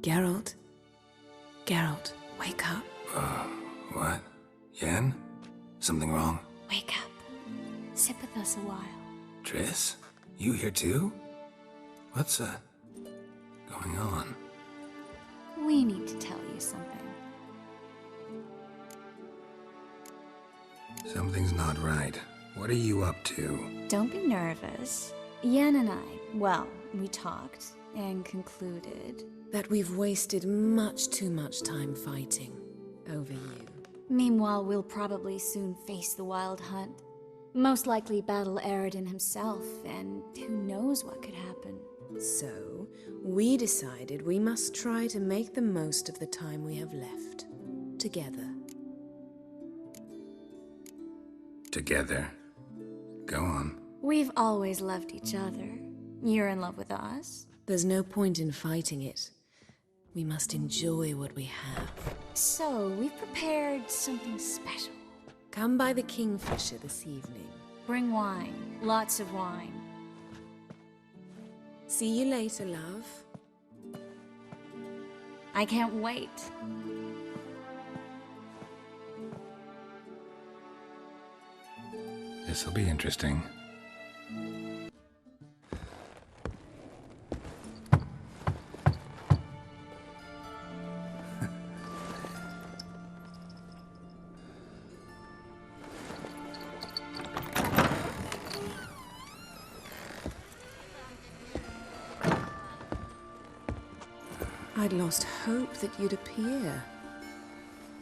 Geralt? Geralt, wake up. What? Yen? Something wrong? Wake up. Sit with us a while. Triss? You here too? What's, going on? We need to tell you something. Something's not right. What are you up to? Don't be nervous. Yen and I, well, we talked and concluded That we've wasted much too much time fighting over you. Meanwhile, we'll probably soon face the Wild Hunt. Most likely battle Aridin himself, and who knows what could happen. So, we decided we must try to make the most of the time we have left. Together. Together. Go on. We've always loved each other. You're in love with us? There's no point in fighting it. We must enjoy what we have. So, we've prepared something special. Come by the Kingfisher this evening. Bring wine. Lots of wine. See you later, love. I can't wait. This'll be interesting. I'd lost hope that you'd appear.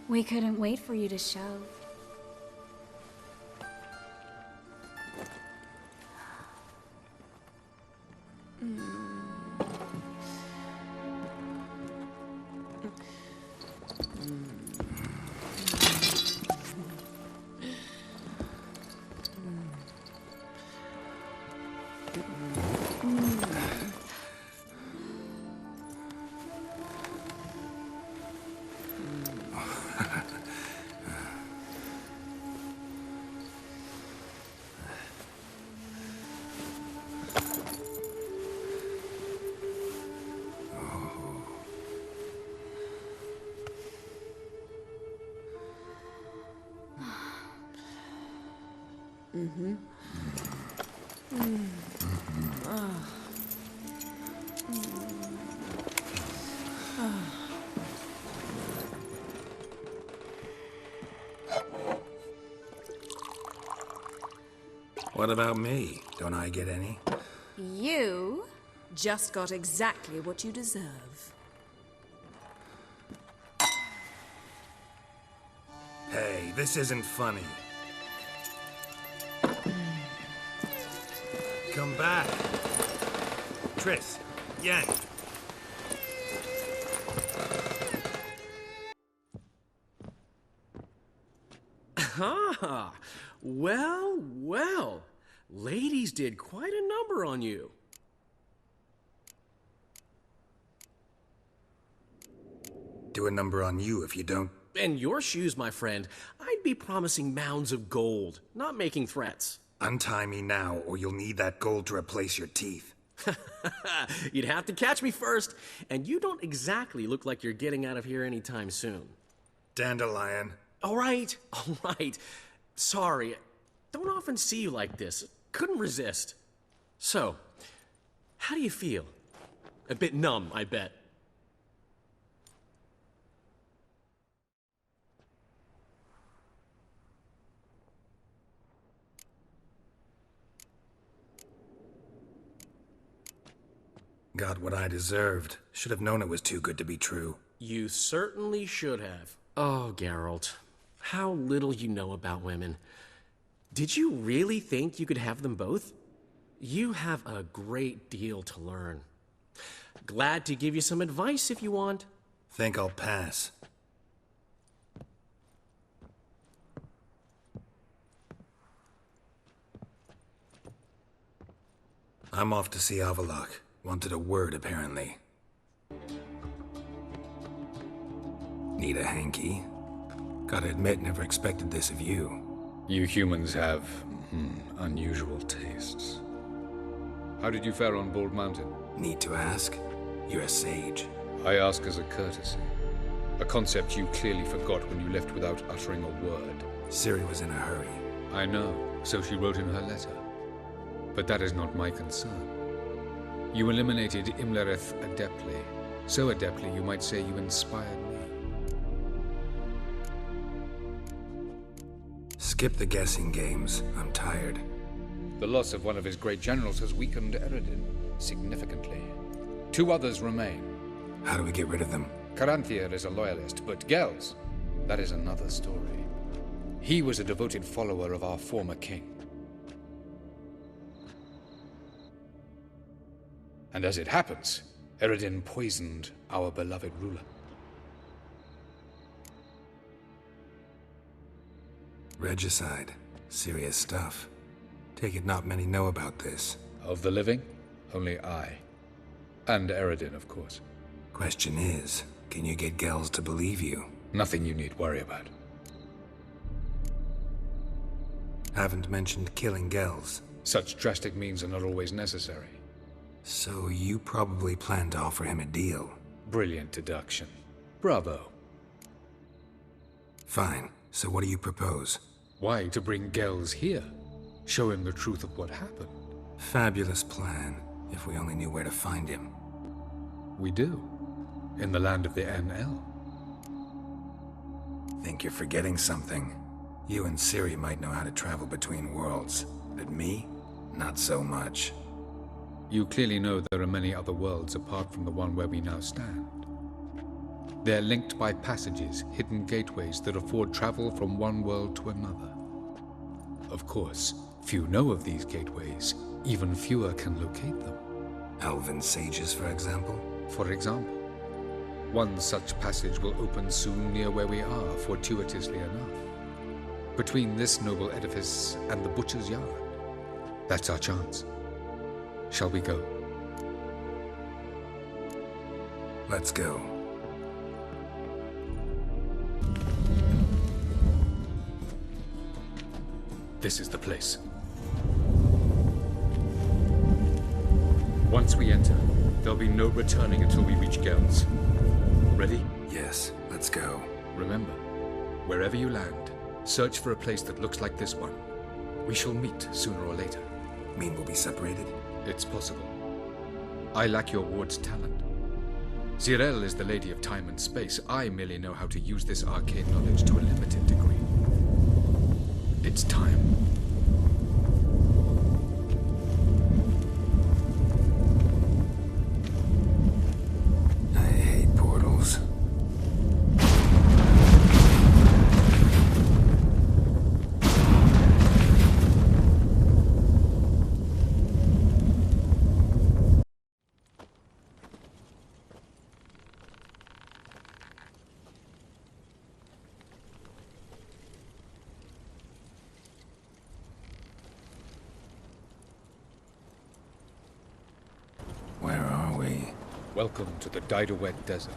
We couldn't wait for you to show. What about me? Don't I get any? You just got exactly what you deserve. Hey, this isn't funny. Come back. Triss, Yen. Ah, well, well. Ladies did quite a number on you. Do a number on you if you don't. In your shoes, my friend, I'd be promising mounds of gold, not making threats. Untie me now, or you'll need that gold to replace your teeth. You'd have to catch me first, and you don't exactly look like you're getting out of here anytime soon. Dandelion. All right. Sorry, don't often see you like this. Couldn't resist. So, how do you feel? A bit numb, I bet. Got what I deserved. Should have known it was too good to be true. You certainly should have. Oh, Geralt, how little you know about women. Did you really think you could have them both? You have a great deal to learn. Glad to give you some advice if you want. Think I'll pass. I'm off to see Avallac'h. Wanted a word, apparently. Need a hanky? Gotta admit, never expected this of you. You humans have, unusual tastes. How did you fare on Bald Mountain? Need to ask? You're a sage. I ask as a courtesy. A concept you clearly forgot when you left without uttering a word. Ciri was in a hurry. I know, so she wrote in her letter. But that is not my concern. You eliminated Imlerith adeptly. So adeptly, you might say you inspired me. Skip the guessing games. I'm tired. The loss of one of his great generals has weakened Eredin significantly. 2 others remain. How do we get rid of them? Caranthir is a loyalist, but Gels, that is another story. He was a devoted follower of our former king. And as it happens, Eredin poisoned our beloved ruler. Regicide. Serious stuff. Take it not many know about this. Of the living, only I. And Eredin, of course. Question is, can you get Gels to believe you? Nothing you need worry about. Haven't mentioned killing Gels. Such drastic means are not always necessary. So you probably plan to offer him a deal. Brilliant deduction. Bravo. Fine. So what do you propose? Why to bring Gels here? Show him the truth of what happened. Fabulous plan, if we only knew where to find him. We do. In the land of the NL. Think you're forgetting something. You and Ciri might know how to travel between worlds, but me? Not so much. You clearly know there are many other worlds apart from the one where we now stand. They're linked by passages, hidden gateways that afford travel from one world to another. Of course, few know of these gateways. Even fewer can locate them. Elven sages, for example? For example. One such passage will open soon near where we are, fortuitously enough. Between this noble edifice and the butcher's yard. That's our chance. Shall we go? Let's go. This is the place. Once we enter, there'll be no returning until we reach Gels. Ready? Yes, let's go. Remember, wherever you land, search for a place that looks like this one. We shall meet sooner or later. Mean we'll be separated? It's possible. I lack your ward's talent. Zirel is the lady of time and space. I merely know how to use this arcane knowledge to a limited degree. It's time. I hate portals. Where are we? Welcome to the Didowet Desert.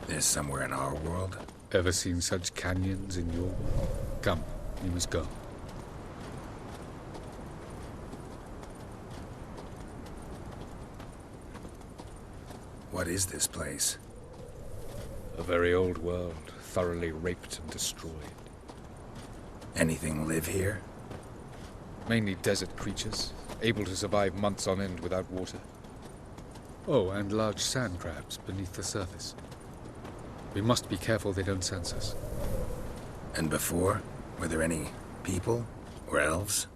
This somewhere in our world? Ever seen such canyons in your world? Come, we must go. What is this place? A very old world, thoroughly raped and destroyed. Anything live here? Mainly desert creatures, able to survive months on end without water. Oh, and large sand crabs beneath the surface. We must be careful they don't sense us. And before? Were there any people? Or elves?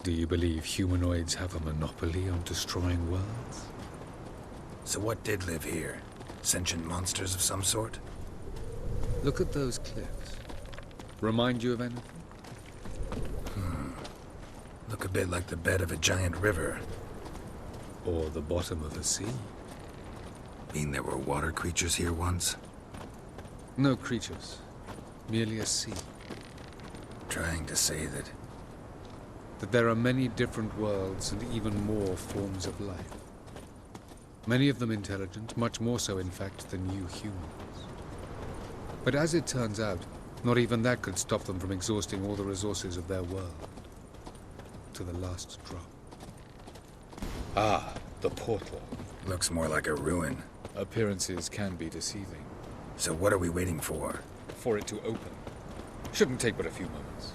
Do you believe humanoids have a monopoly on destroying worlds? So what did live here? Sentient monsters of some sort? Look at those cliffs. Remind you of anything? Look a bit like the bed of a giant river. Or the bottom of a sea? Mean there were water creatures here once? No creatures. Merely a sea. Trying to say that... That there are many different worlds and even more forms of life. Many of them intelligent, much more so in fact than you humans. But as it turns out, not even that could stop them from exhausting all the resources of their world. To the last drop. Ah, the portal. Looks more like a ruin. Appearances can be deceiving. So what are we waiting for? For it to open. Shouldn't take but a few moments.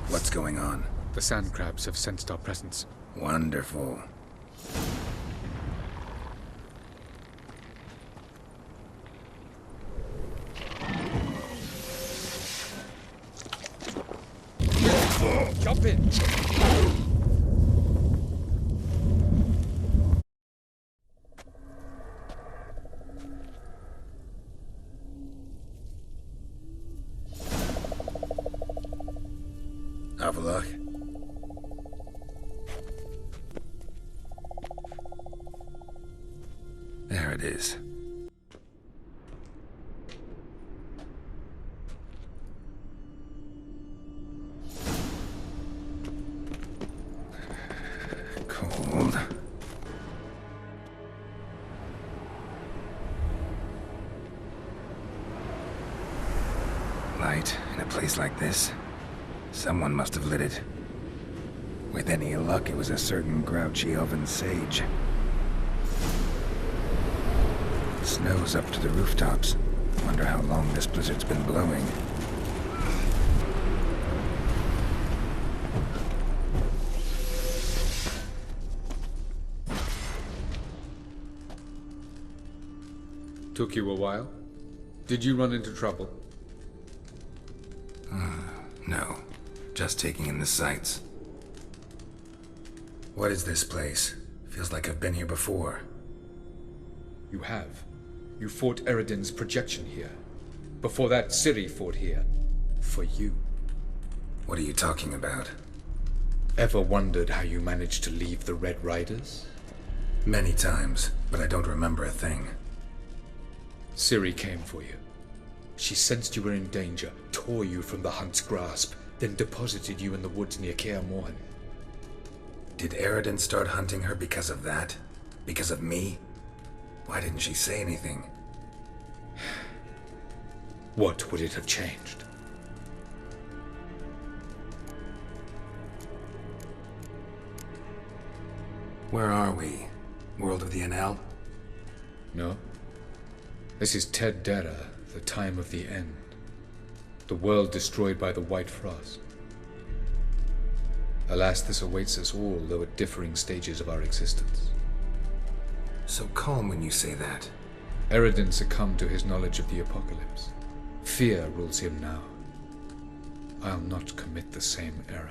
What's going on? The sand crabs have sensed our presence. Wonderful. Jump in! Have a look. There it is. Cold. Light in a place like this. Someone must have lit it. With any luck, it was a certain grouchy elven sage. Snow's up to the rooftops. Wonder how long this blizzard's been blowing. Took you a while? Did you run into trouble? No. Just taking in the sights. What is this place? Feels like I've been here before. You have. You fought Eredin's projection here. Before that, Ciri fought here. For you. What are you talking about? Ever wondered how you managed to leave the Red Riders? Many times, but I don't remember a thing. Ciri came for you. She sensed you were in danger, tore you from the Hunt's grasp, then deposited you in the woods near Kaer Morhen. Did Eredin start hunting her because of that? Because of me? Why didn't she say anything? What would it have changed? Where are we? World of the Enel? No. This is Ted Dera, the time of the end. The world destroyed by the White Frost. Alas, this awaits us all, though at differing stages of our existence. So calm when you say that. Eredin succumbed to his knowledge of the apocalypse. Fear rules him now. I'll not commit the same error.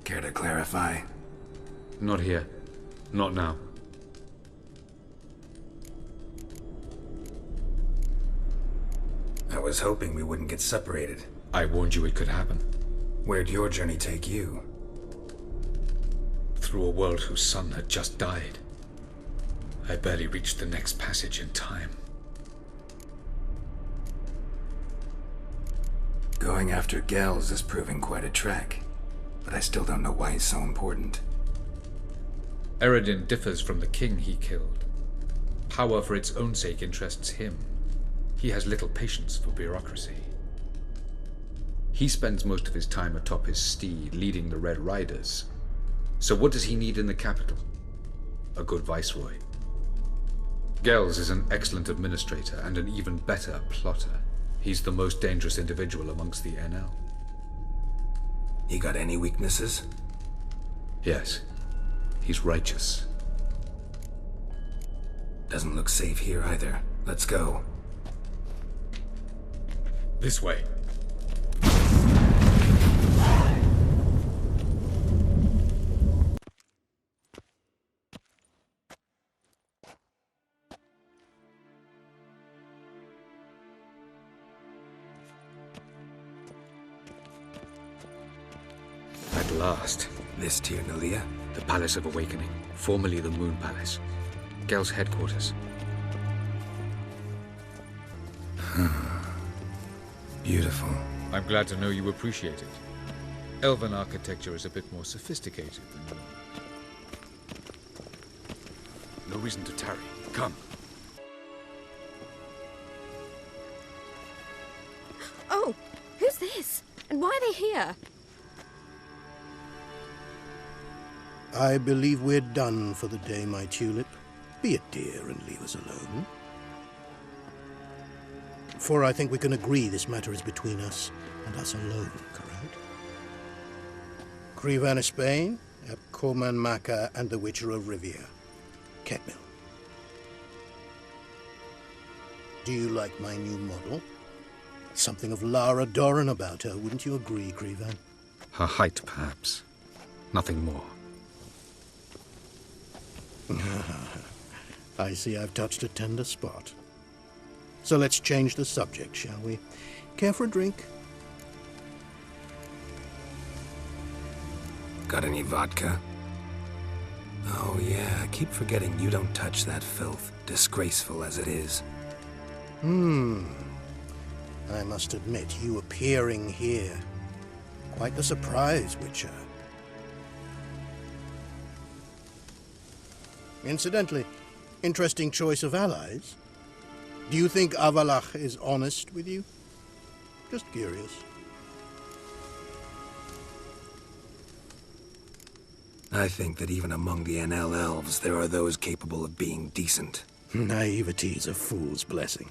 Care to clarify? Not here. Not now. I was hoping we wouldn't get separated. I warned you it could happen. Where'd your journey take you? Through a world whose sun had just died. I barely reached the next passage in time. Going after Gels is proving quite a trek, but I still don't know why he's so important. Eredin differs from the king he killed. Power for its own sake interests him. He has little patience for bureaucracy. He spends most of his time atop his steed, leading the Red Riders. So what does he need in the capital? A good viceroy. Gels is an excellent administrator and an even better plotter. He's the most dangerous individual amongst the NL. You got any weaknesses? Yes. He's righteous. Doesn't look safe here either. Let's go. This way. At last. This Tyr Nalia? The Palace of Awakening, formerly the Moon Palace. Gel's headquarters. Beautiful. I'm glad to know you appreciate it. Elven architecture is a bit more sophisticated than yours. No reason to tarry. Come. Oh, who's this? And why are they here? I believe we're done for the day, my tulip. Be a dear and leave us alone. For I think we can agree this matter is between us and us alone, correct? Crevan Spain, Coman Maka, and the Witcher of Rivia. Ketmil. Do you like my new model? Something of Lara Doran about her, wouldn't you agree, Crevan? Her height, perhaps. Nothing more. I see I've touched a tender spot. So let's change the subject, shall we? Care for a drink? Got any vodka? Oh yeah, I keep forgetting you don't touch that filth, disgraceful as it is. I must admit, you appearing here. Quite the surprise, Witcher. Incidentally, interesting choice of allies. Do you think Avalach is honest with you? Just curious. I think that even among the NL elves, there are those capable of being decent. Naivety is a fool's blessing.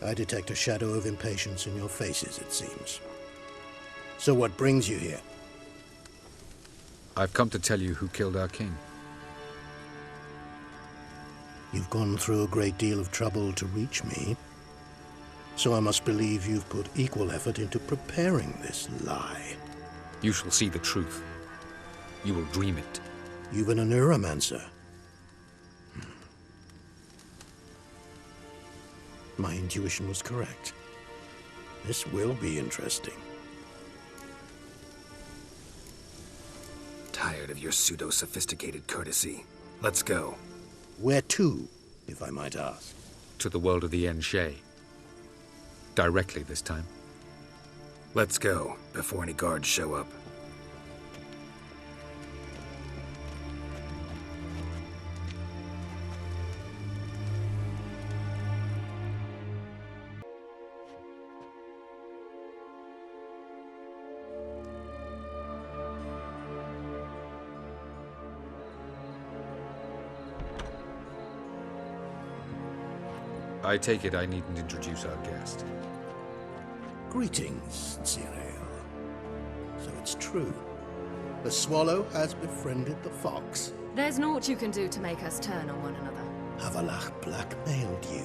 I detect a shadow of impatience in your faces, it seems. So what brings you here? I've come to tell you who killed our king. You've gone through a great deal of trouble to reach me, so I must believe you've put equal effort into preparing this lie. You shall see the truth. You will dream it. You've an neuromancer. My intuition was correct. This will be interesting. Tired of your pseudo-sophisticated courtesy. Let's go. Where to, if I might ask? To the world of the Enshe. Directly this time. Let's go, before any guards show up. I take it I needn't introduce our guest. Greetings, Cyril. So it's true. The swallow has befriended the fox. There's naught you can do to make us turn on one another. Avalach blackmailed you.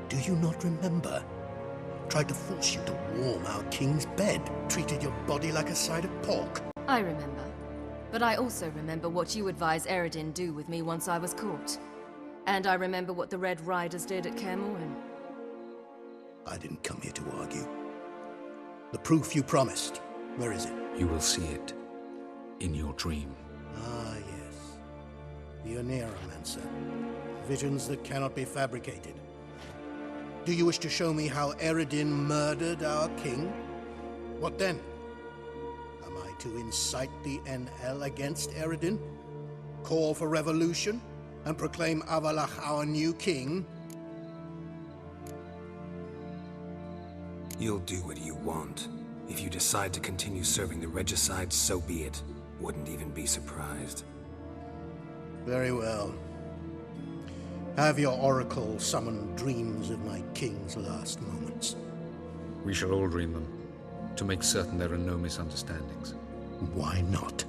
Do you not remember? Tried to force you to warm our king's bed. Treated your body like a side of pork. I remember. But I also remember what you advised Eredin do with me once I was caught. And I remember what the Red Riders did at Kaer Morhen. I didn't come here to argue. The proof you promised. Where is it? You will see it. In your dream. Ah, yes. The Oneiromancer. Visions that cannot be fabricated. Do you wish to show me how Eredin murdered our king? What then? Am I to incite the NL against Eredin? Call for revolution? And proclaim Avalach our new king? You'll do what you want. If you decide to continue serving the regicide, so be it. Wouldn't even be surprised. Very well. Have your oracle summon dreams of my king's last moments. We shall all dream them, to make certain there are no misunderstandings. Why not?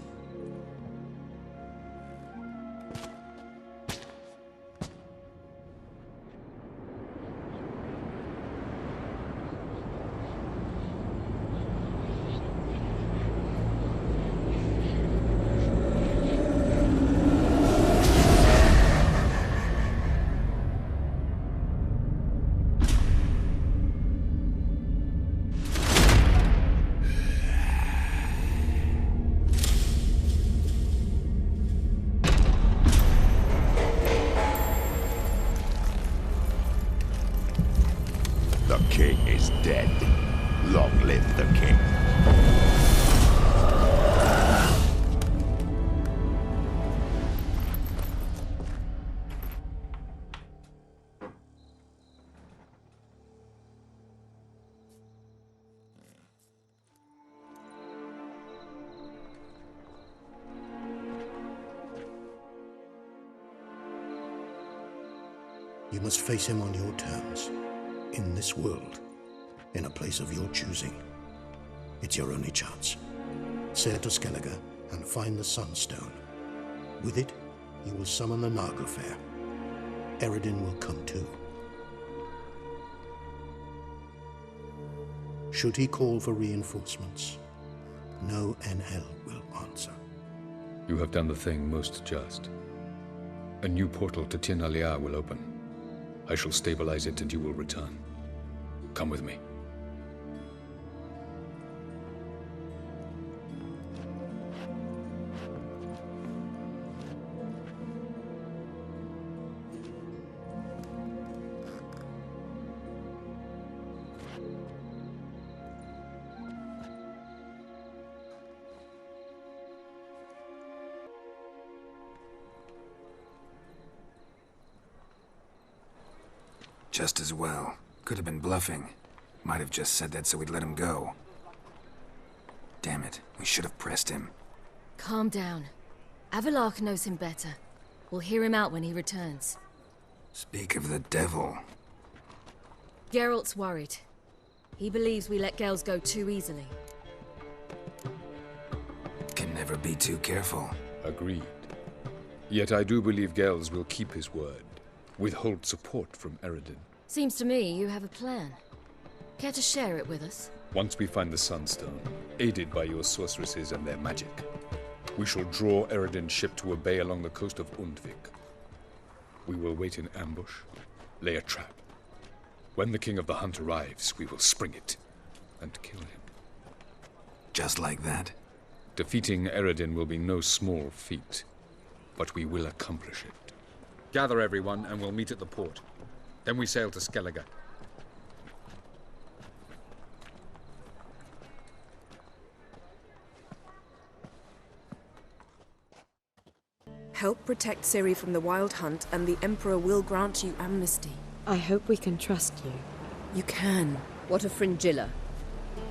The king is dead. Long live the king. You must face him on your terms. In this world. In a place of your choosing. It's your only chance. Sail to Skellige and find the Sunstone. With it, you will summon the Naglfar. Eredin will come too. Should he call for reinforcements, no NL will answer. You have done the thing most just. A new portal to Tin Alia will open. I shall stabilize it and you will return. Come with me. Just as well. Could have been bluffing. Might have just said that so we'd let him go. Damn it, we should have pressed him. Calm down. Avalok knows him better. We'll hear him out when he returns. Speak of the devil. Geralt's worried. He believes we let Gels go too easily. Can never be too careful. Agreed. Yet I do believe Gels will keep his word. Withhold support from Eredin. Seems to me you have a plan. Care to share it with us? Once we find the Sunstone, aided by your sorceresses and their magic, we shall draw Eredin's ship to a bay along the coast of Undvik. We will wait in ambush, lay a trap. When the King of the Hunt arrives, we will spring it and kill him. Just like that? Defeating Eredin will be no small feat, but we will accomplish it. Gather everyone, and we'll meet at the port. Then we sail to Skellige. Help protect Ciri from the Wild Hunt, and the Emperor will grant you amnesty. I hope we can trust you. You can. What of Fringilla?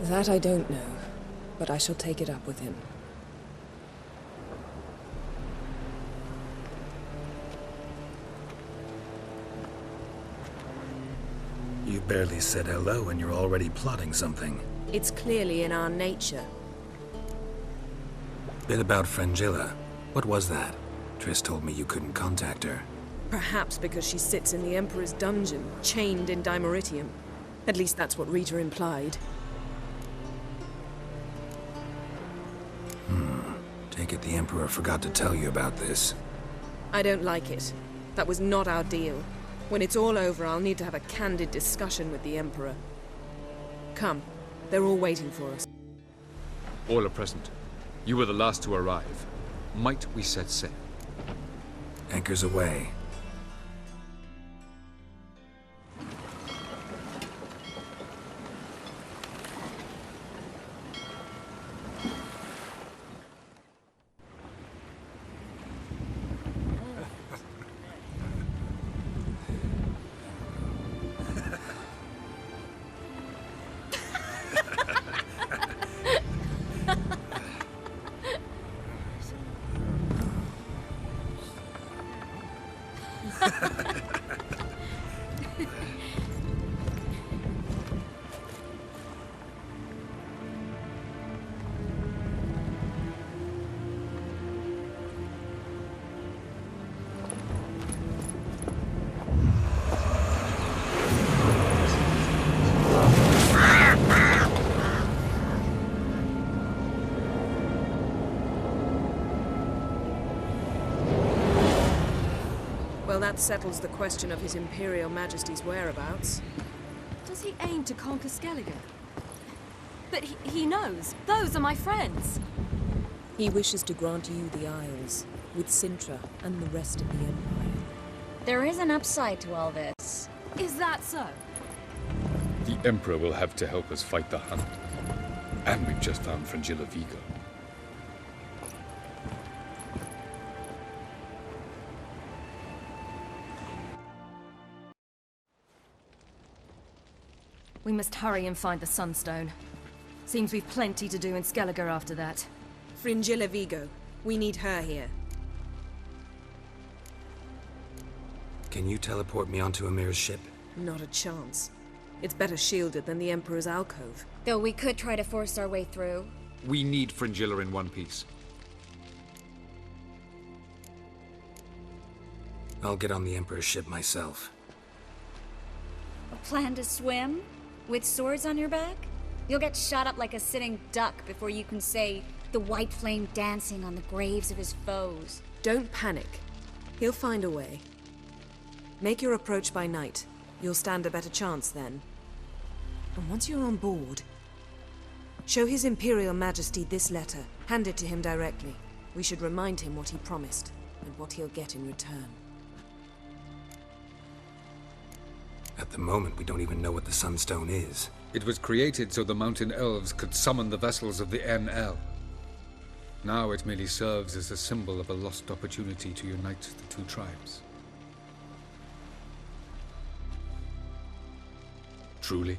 That I don't know, but I shall take it up with him. You barely said hello and you're already plotting something. It's clearly in our nature. Bit about Fringilla. What was that? Triss told me you couldn't contact her. Perhaps because she sits in the Emperor's dungeon, chained in Dimeritium. At least that's what Rita implied. Take it the Emperor forgot to tell you about this. I don't like it. That was not our deal. When it's all over, I'll need to have a candid discussion with the Emperor. Come. They're all waiting for us. All are present. You were the last to arrive. Might we set sail? Anchors away. Well, that settles the question of His Imperial Majesty's whereabouts. Does he aim to conquer Skellige? But he knows. Those are my friends. He wishes to grant you the Isles, with Sintra and the rest of the Empire. There is an upside to all this. Is that so? The Emperor will have to help us fight the Hunt. And we've just found Fringilla Vigo. We must hurry and find the Sunstone. Seems we've plenty to do in Skellige after that. Fringilla Vigo. We need her here. Can you teleport me onto Amir's ship? Not a chance. It's better shielded than the Emperor's alcove. Though we could try to force our way through. We need Fringilla in one piece. I'll get on the Emperor's ship myself. A plan to swim? With swords on your back? You'll get shot up like a sitting duck before you can say the white flame dancing on the graves of his foes. Don't panic. He'll find a way. Make your approach by night. You'll stand a better chance then. And once you're on board, show His Imperial Majesty this letter. Hand it to him directly. We should remind him what he promised, and what he'll get in return. At the moment, we don't even know what the Sunstone is. It was created so the Mountain Elves could summon the vessels of the NL. Now it merely serves as a symbol of a lost opportunity to unite the two tribes. Truly?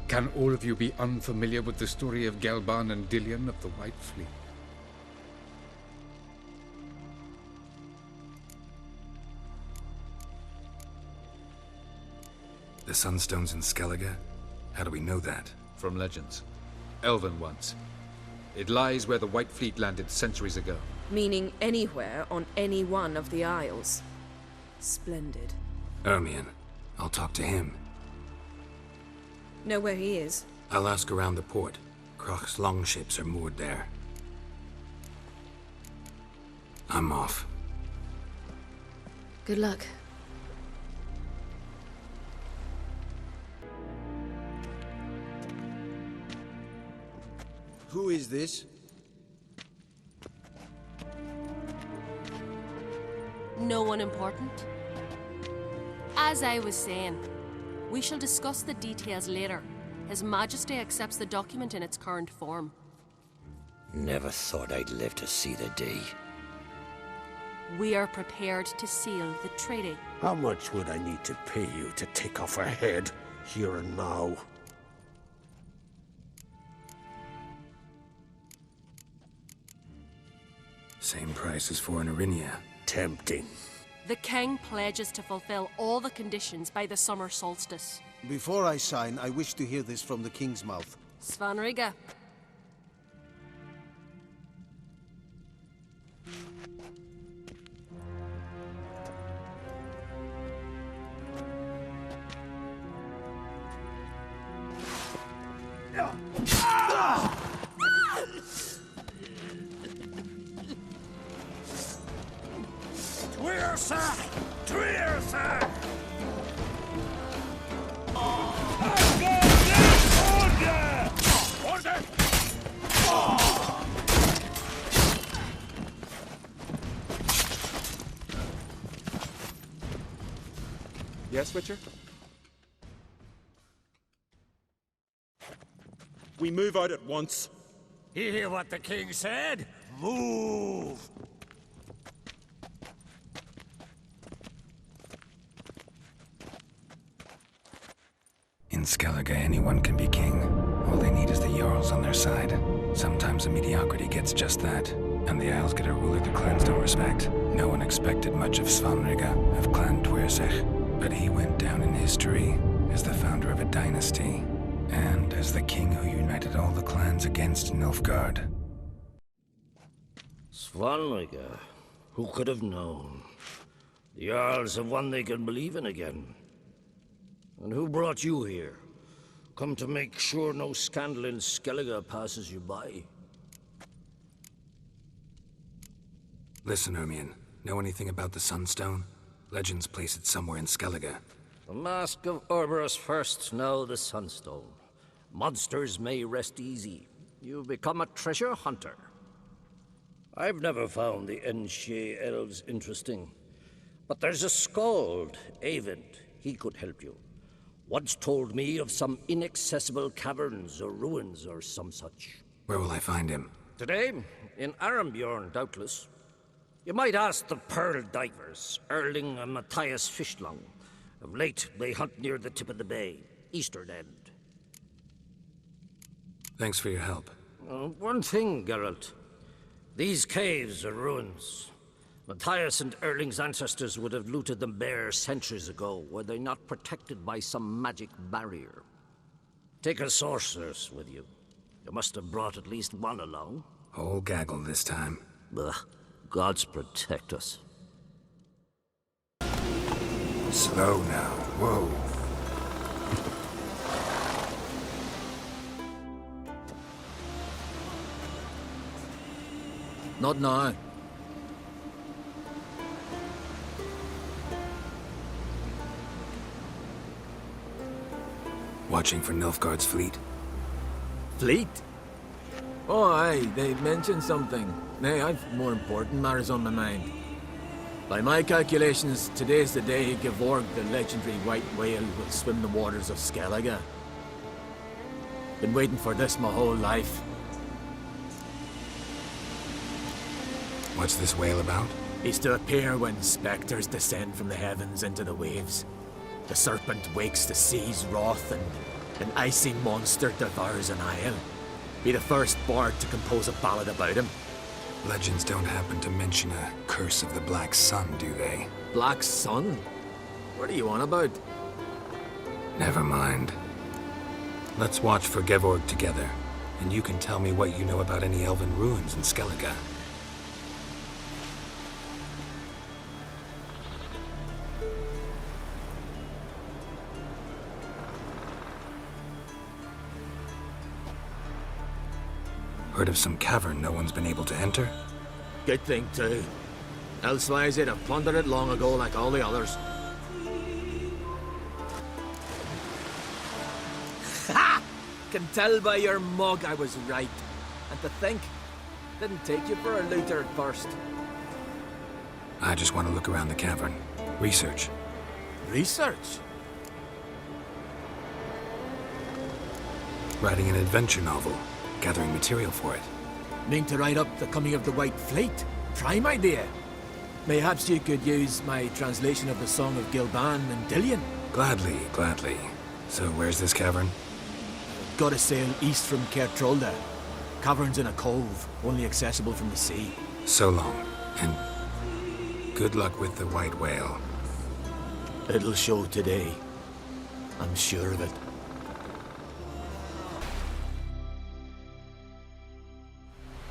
Can all of you be unfamiliar with the story of Gelban and Dillion of the White Fleet? The Sunstone's in Skellige? How do we know that? From legends. Elven ones. It lies where the White Fleet landed centuries ago. Meaning anywhere on any one of the Isles. Splendid. Ermion. I'll talk to him. Know where he is? I'll ask around the port. Kroch's longships are moored there. I'm off. Good luck. Who is this? No one important. As I was saying, we shall discuss the details later. His Majesty accepts the document in its current form. Never thought I'd live to see the day. We are prepared to seal the treaty. How much would I need to pay you to take off her head, here and now? Same price as for an Arinia. Tempting. The King pledges to fulfill all the conditions by the summer solstice. Before I sign, I wish to hear this from the King's mouth. Svanriga. Yes, Witcher? We move out at once. You hear what the king said? Move! In Skellige, anyone can be king. All they need is the Jarls on their side. Sometimes a mediocrity gets just that, and the Isles get a ruler the clans don't respect. No one expected much of Svanriga, of Clan Twirsich, but he went down in history as the founder of a dynasty, and as the king who united all the clans against Nilfgaard. Svanriga, who could have known? The Jarls have one they can believe in again. And who brought you here? Come to make sure no scandal in Skellige passes you by. Listen, Ermion. Know anything about the Sunstone? Legends place it somewhere in Skellige. The Mask of Orberus first, now the Sunstone. Monsters may rest easy. You've become a treasure hunter. I've never found the Enshe elves interesting. But there's a skald, Eyvind. He could help you. Once told me of some inaccessible caverns or ruins or some such. Where will I find him? Today, in Arambjorn, doubtless. You might ask the Pearl Divers, Erling and Matthias Fischlung. Of late, they hunt near the tip of the bay, eastern end. Thanks for your help. One thing, Geralt. These caves are ruins. Matthias and Erling's ancestors would have looted them bare centuries ago, were they not protected by some magic barrier. Take a sorceress with you. You must have brought at least one along. Whole gaggle this time. Ugh, gods protect us. Slow now, whoa. Not now. Watching for Nilfgaard's fleet. Fleet? Oh, aye, they mentioned something. Nay, I've more important matters on my mind. By my calculations, today's the day Gevorg, the legendary white whale, will swim the waters of Skellige. Been waiting for this my whole life. What's this whale about? He's to appear when specters descend from the heavens into the waves. The serpent wakes the sea's wrath, and an icy monster devours an isle. Be the first bard to compose a ballad about him. Legends don't happen to mention a curse of the Black Sun, do they? Black Sun? What are you on about? Never mind. Let's watch for Gevorg together, and you can tell me what you know about any elven ruins in Skellige. Heard of some cavern no one's been able to enter? Good thing, too. Elsewise, they'd have plundered it long ago like all the others. Ha! Can tell by your mug I was right. And to think, didn't take you for a looter at first. I just want to look around the cavern. Research. Research? Writing an adventure novel. Gathering material for it. Mean to write up the coming of the White Fleet? Prime idea. Mayhaps you could use my translation of the Song of Gilban and Dillion. Gladly, gladly. So where's this cavern? Gotta sail east from Kertrolda. Cavern's in a cove, only accessible from the sea. So long, and good luck with the white whale. It'll show today. I'm sure of it.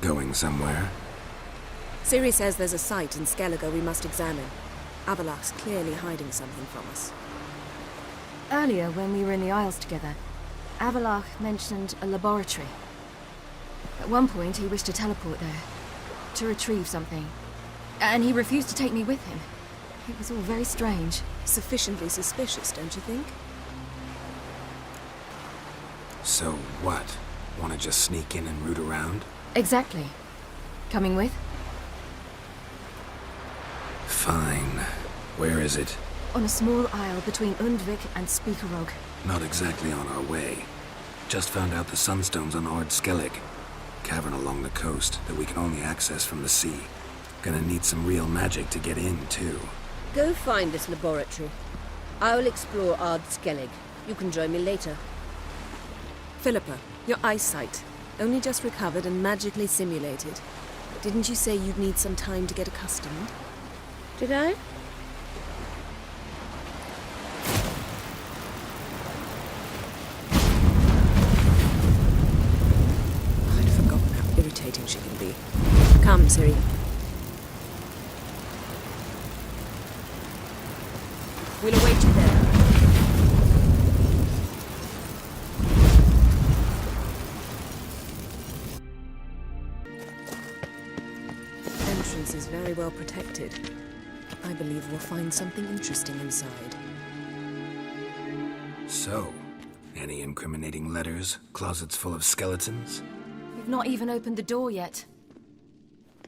Going somewhere? Ciri says there's a site in Skellige we must examine. Avalach's clearly hiding something from us. Earlier, when we were in the Isles together, Avalach mentioned a laboratory. At one point, he wished to teleport there, to retrieve something. And he refused to take me with him. It was all very strange. Sufficiently suspicious, don't you think? So what? Want to just sneak in and root around? Exactly. Coming with? Fine. Where is it? On a small isle between Undvik and Speakerog. Not exactly on our way. Just found out the Sunstone's on Ard Skellig. Cavern along the coast that we can only access from the sea. Gonna need some real magic to get in, too. Go find this laboratory. I'll explore Ard Skellig. You can join me later. Philippa, your eyesight. Only just recovered and magically simulated. Didn't you say you'd need some time to get accustomed? Did I? I'd forgotten how irritating she can be. Come, Ciri. We'll await you there. Entrance is very well protected. I believe we'll find something interesting inside. So, any incriminating letters? Closets full of skeletons? We've not even opened the door yet.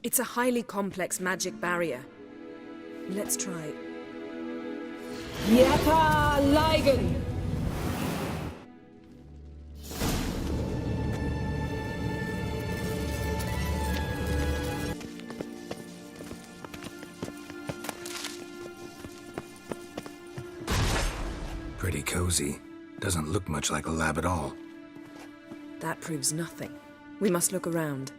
It's a highly complex magic barrier. Let's try. Yaka Ligen! Pretty cozy. Doesn't look much like a lab at all. That proves nothing. We must look around.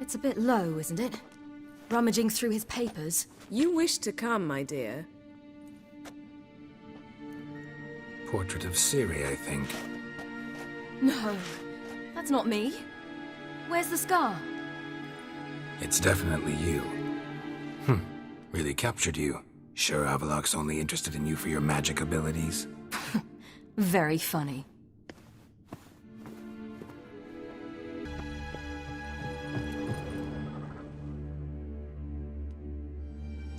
It's a bit low, isn't it? Rummaging through his papers. You wish to come, my dear. Portrait of Ciri, I think. No, that's not me. Where's the scar? It's definitely you. Really captured you. Sure Avalok's only interested in you for your magic abilities? Very funny.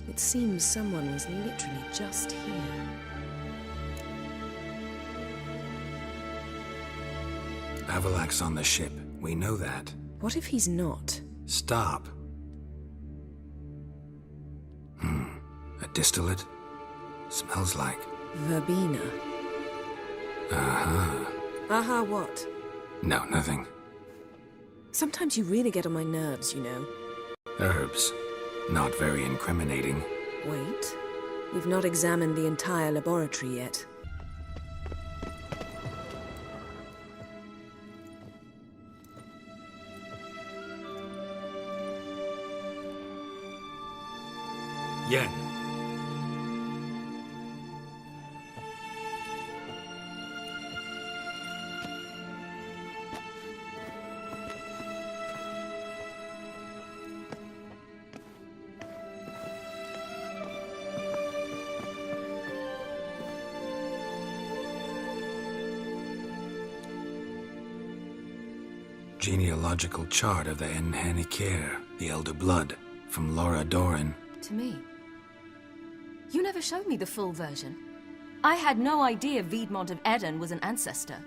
It seems someone was literally just here. Avalok's on the ship. We know that. What if he's not? Stop. A distillate? Smells like... Verbena. Aha, what? No, nothing. Sometimes you really get on my nerves, you know. Herbs. Not very incriminating. Wait. We've not examined the entire laboratory yet. Yen. Genealogical chart of the Enhanikir, the Elder Blood, from Laura Doran. To me. You never showed me the full version. I had no idea Viedmont of Eden was an ancestor.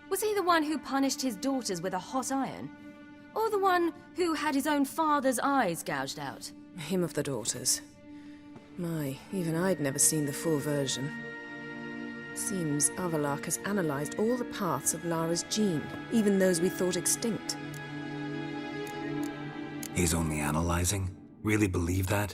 Was he the one who punished his daughters with a hot iron? Or the one who had his own father's eyes gouged out? Him of the daughters. My, even I'd never seen the full version. Seems Avalok has analyzed all the paths of Lara's gene, even those we thought extinct. He's only analyzing? Really believe that?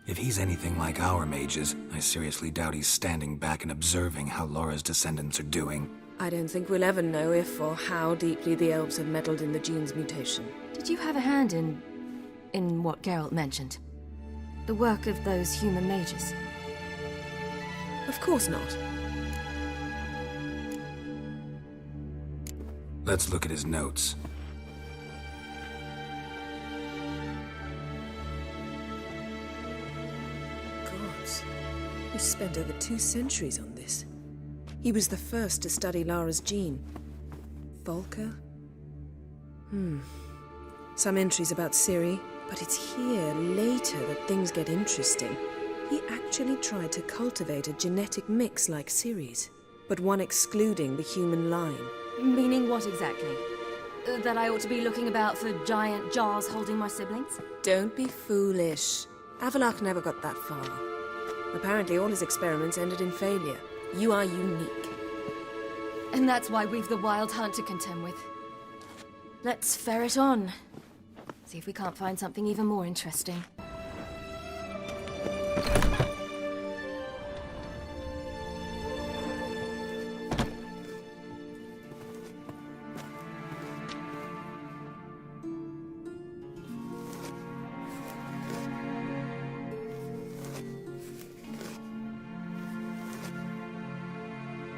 If he's anything like our mages, I seriously doubt he's standing back and observing how Laura's descendants are doing. I don't think we'll ever know if or how deeply the elves have meddled in the gene's mutation. Did you have a hand in what Geralt mentioned? The work of those human mages? Of course not. Let's look at his notes. Gods. He spent over 2 centuries on this. He was the first to study Lara's gene. Volker? Some entries about Ciri, but it's here, later, that things get interesting. He actually tried to cultivate a genetic mix like Ciri's, but one excluding the human line. Meaning what exactly? That I ought to be looking about for giant jars holding my siblings? Don't be foolish. Avalok never got that far. Apparently all his experiments ended in failure. You are unique. And that's why we've the Wild Hunt to contend with. Let's ferret on. See if we can't find something even more interesting.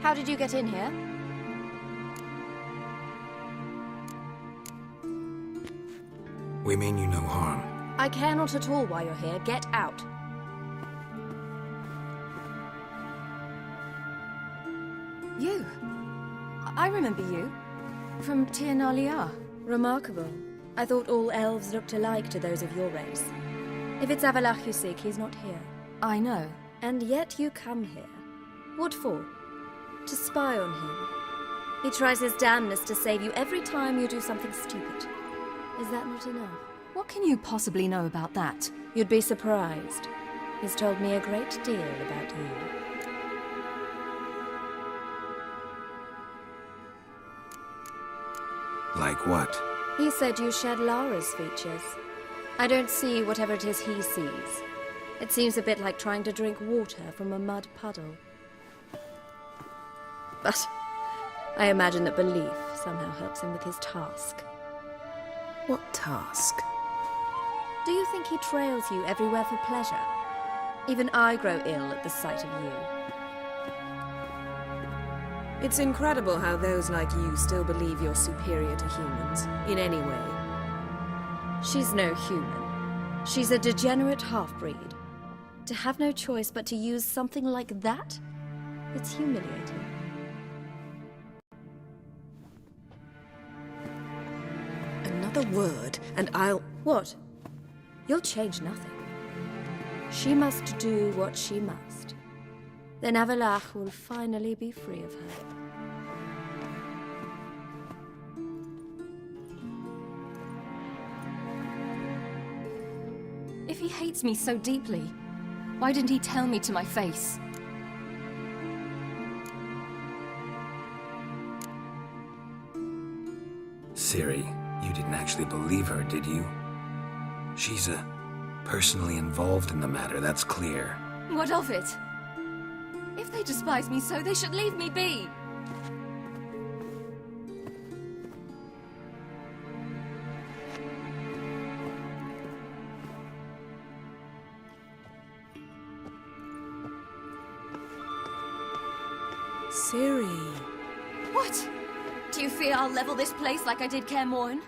How did you get in here? We mean you no harm. I care not at all why you're here. Get out. You. I remember you. From Tir na Liar. Remarkable. I thought all elves looked alike to those of your race. If it's Avalok you seek, he's not here. I know. And yet you come here. What for? To spy on him. He tries his damnedest to save you every time you do something stupid. Is that not enough? What can you possibly know about that? You'd be surprised. He's told me a great deal about you. Like what? He said you shared Lara's features. I don't see whatever it is he sees. It seems a bit like trying to drink water from a mud puddle. But I imagine that belief somehow helps him with his task. What task? Do you think he trails you everywhere for pleasure? Even I grow ill at the sight of you. It's incredible how those like you still believe you're superior to humans, in any way. She's no human. She's a degenerate half-breed. To have no choice but to use something like that? It's humiliating. Another word, and I'll... What? You'll change nothing. She must do what she must. Then Avallac'h will finally be free of her. If he hates me so deeply, why didn't he tell me to my face? Ciri, you didn't actually believe her, did you? She's personally involved in the matter, that's clear. What of it? If they despise me so, they should leave me be. Ciri. What? Do you fear I'll level this place like I did Kaer Morhen?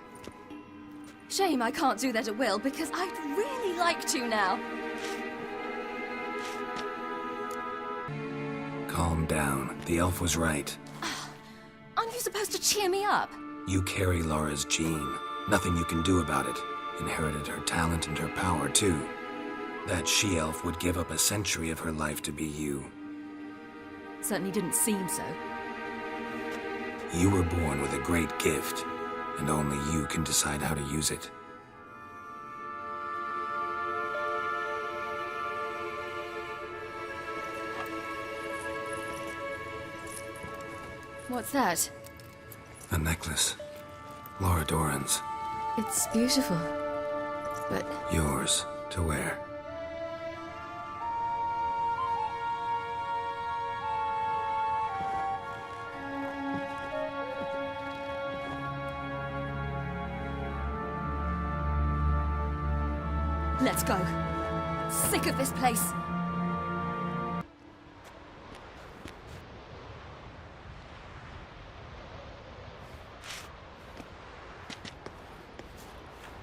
Shame I can't do that at will, because I'd really like to now. Calm down. The elf was right. Aren't you supposed to cheer me up? You carry Laura's gene. Nothing you can do about it. Inherited her talent and her power, too. That she-elf would give up a century of her life to be you. Certainly didn't seem so. You were born with a great gift, and only you can decide how to use it. What's that? A necklace. Laura Doran's. It's beautiful, but... Yours to wear. Let's go. Sick of this place.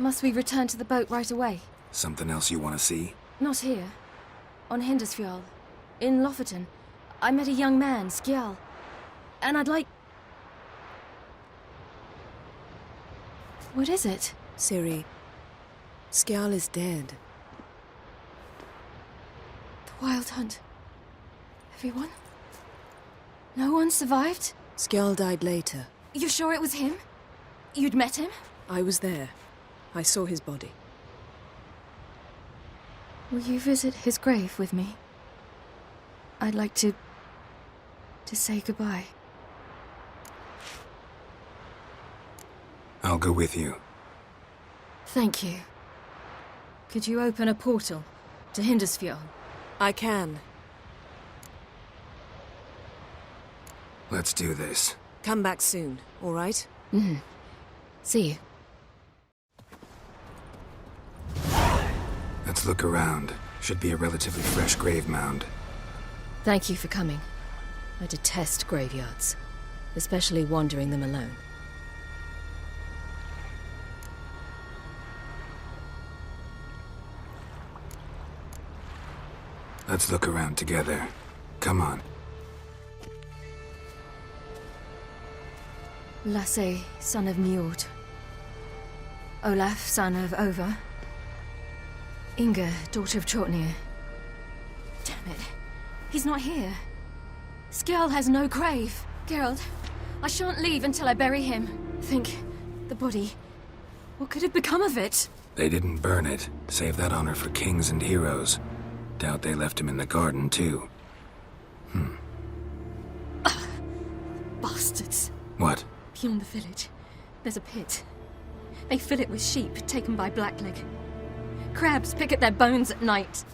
Must we return to the boat right away? Something else you want to see? Not here. On Hindisfjall. In Lofoten. I met a young man, Skjal. And I'd like... What is it? Ciri, Skjal is dead. The Wild Hunt. Everyone? No one survived? Skjal died later. You sure it was him? You'd met him? I was there. I saw his body. Will you visit his grave with me? I'd like to say goodbye. I'll go with you. Thank you. Could you open a portal to Hindisfjall? I can. Let's do this. Come back soon, all right? Mm-hmm. See you. Let's look around. Should be a relatively fresh grave mound. Thank you for coming. I detest graveyards, especially wandering them alone. Let's look around together. Come on. Lasse, son of Njord. Olaf, son of Over. Inga, daughter of Trotnir. Damn it. He's not here. Skjal has no grave. Geralt, I shan't leave until I bury him. Think, the body. What could have become of it? They didn't burn it. Save that honor for kings and heroes. Doubt they left him in the garden, too. Bastards. What? Beyond the village, there's a pit. They fill it with sheep taken by Blackleg. Crabs pick at their bones at night.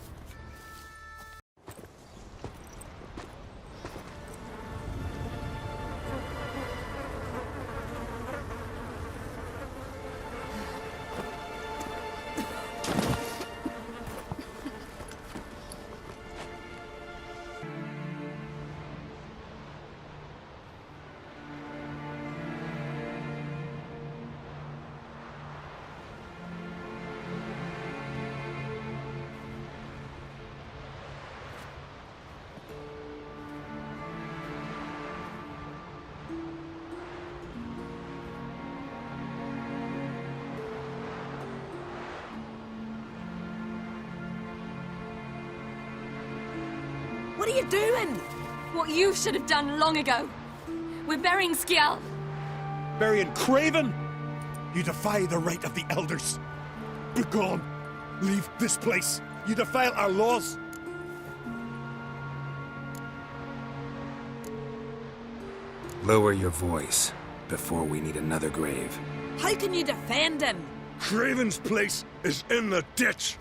What are you doing? What you should have done long ago. We're burying Skjall. Burying Craven? You defy the right of the elders. Begone. Leave this place. You defile our laws. Lower your voice before we need another grave. How can you defend him? Craven's place is in the ditch.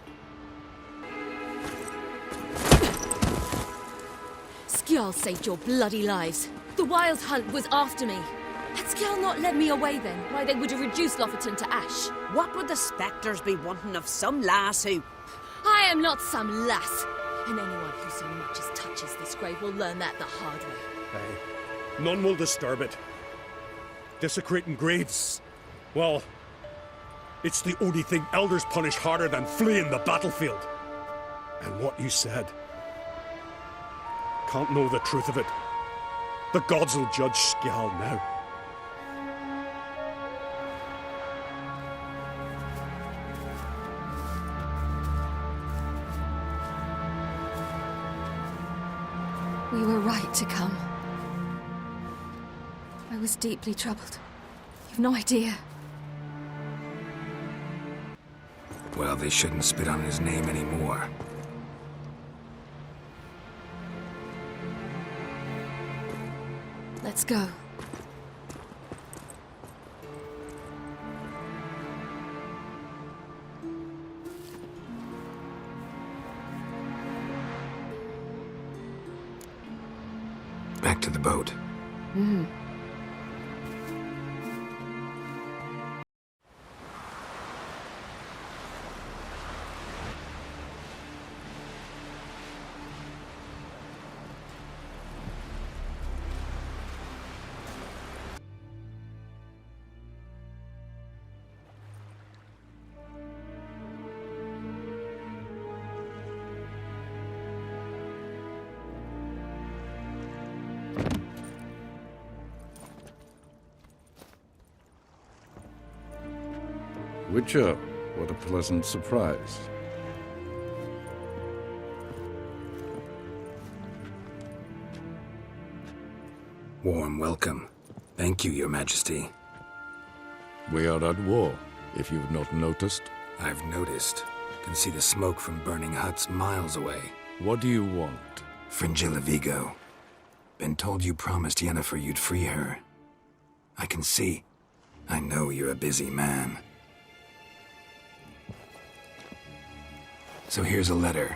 Skjall saved your bloody lives. The Wild Hunt was after me. Had Skjall not led me away then, why they would have reduced Lofoten to ash. What would the spectres be wanting of some lass who... I am not some lass. And anyone who so much as touches this grave will learn that the hard way. Aye. None will disturb it. Desecrating graves, well, it's the only thing elders punish harder than fleeing the battlefield. And what you said, can't know the truth of it. The gods will judge Skjall now. We were right to come. I was deeply troubled. You've no idea. Well, they shouldn't spit on his name anymore. Let's go. Back to the boat. Witcher, what a pleasant surprise. Warm welcome. Thank you, Your Majesty. We are at war, if you've not noticed. I've noticed. Can see the smoke from burning huts miles away. What do you want? Fringilla Vigo. Been told you promised Yennefer you'd free her. I can see. I know you're a busy man. So here's a letter.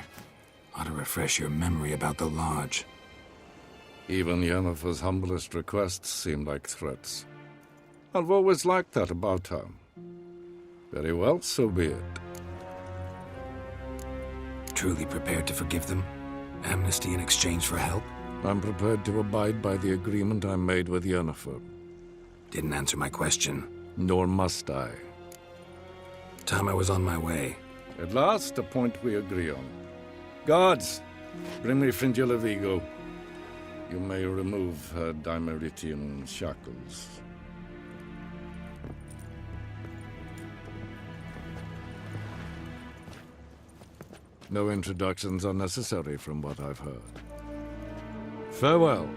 Ought to refresh your memory about the Lodge. Even Yennefer's humblest requests seem like threats. I've always liked that about her. Very well, so be it. Truly prepared to forgive them? Amnesty in exchange for help? I'm prepared to abide by the agreement I made with Yennefer. Didn't answer my question. Nor must I. Time I was on my way. At last, a point we agree on. Guards, bring me Fringilla Vigo. You may remove her Dimeritian shackles. No introductions are necessary from what I've heard. Farewell.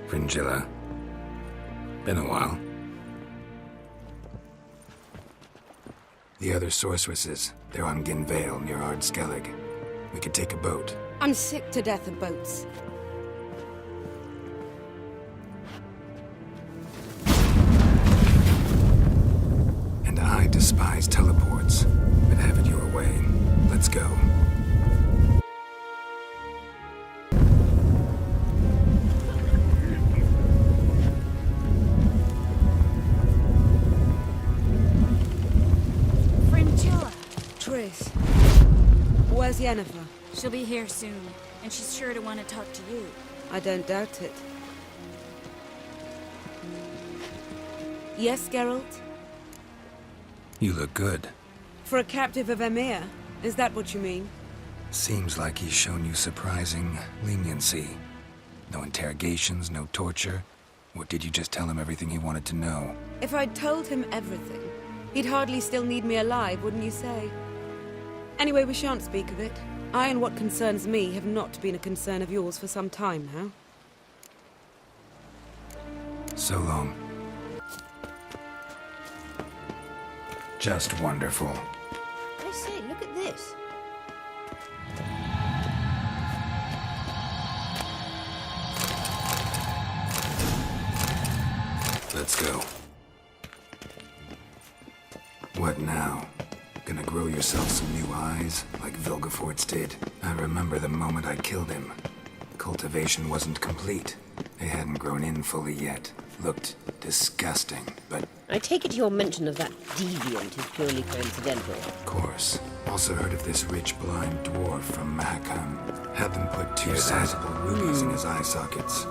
Fringilla. Been a while. The other sorceresses, they're on Ginvale near Ardskellig. We could take a boat. I'm sick to death of boats. And I despise teleports, but have it your way. Let's go. Triss, where's Yennefer? She'll be here soon, and she's sure to want to talk to you. I don't doubt it. Yes, Geralt? You look good. For a captive of Emir, is that what you mean? Seems like he's shown you surprising leniency. No interrogations, no torture. Or did you just tell him everything he wanted to know? If I'd told him everything, he'd hardly still need me alive, wouldn't you say? Anyway, we shan't speak of it. I and what concerns me have not been a concern of yours for some time now. So long. Just wonderful. I say, look at this. Let's go. What now? Gonna grow yourself some new eyes, like Vilgefortz did? I remember the moment I killed him. Cultivation wasn't complete. They hadn't grown in fully yet. Looked disgusting, but... I take it your mention of that deviant is purely coincidental. Of course. Also heard of this rich blind dwarf from Mahakam. Had them put two sizable rubies in his eye sockets.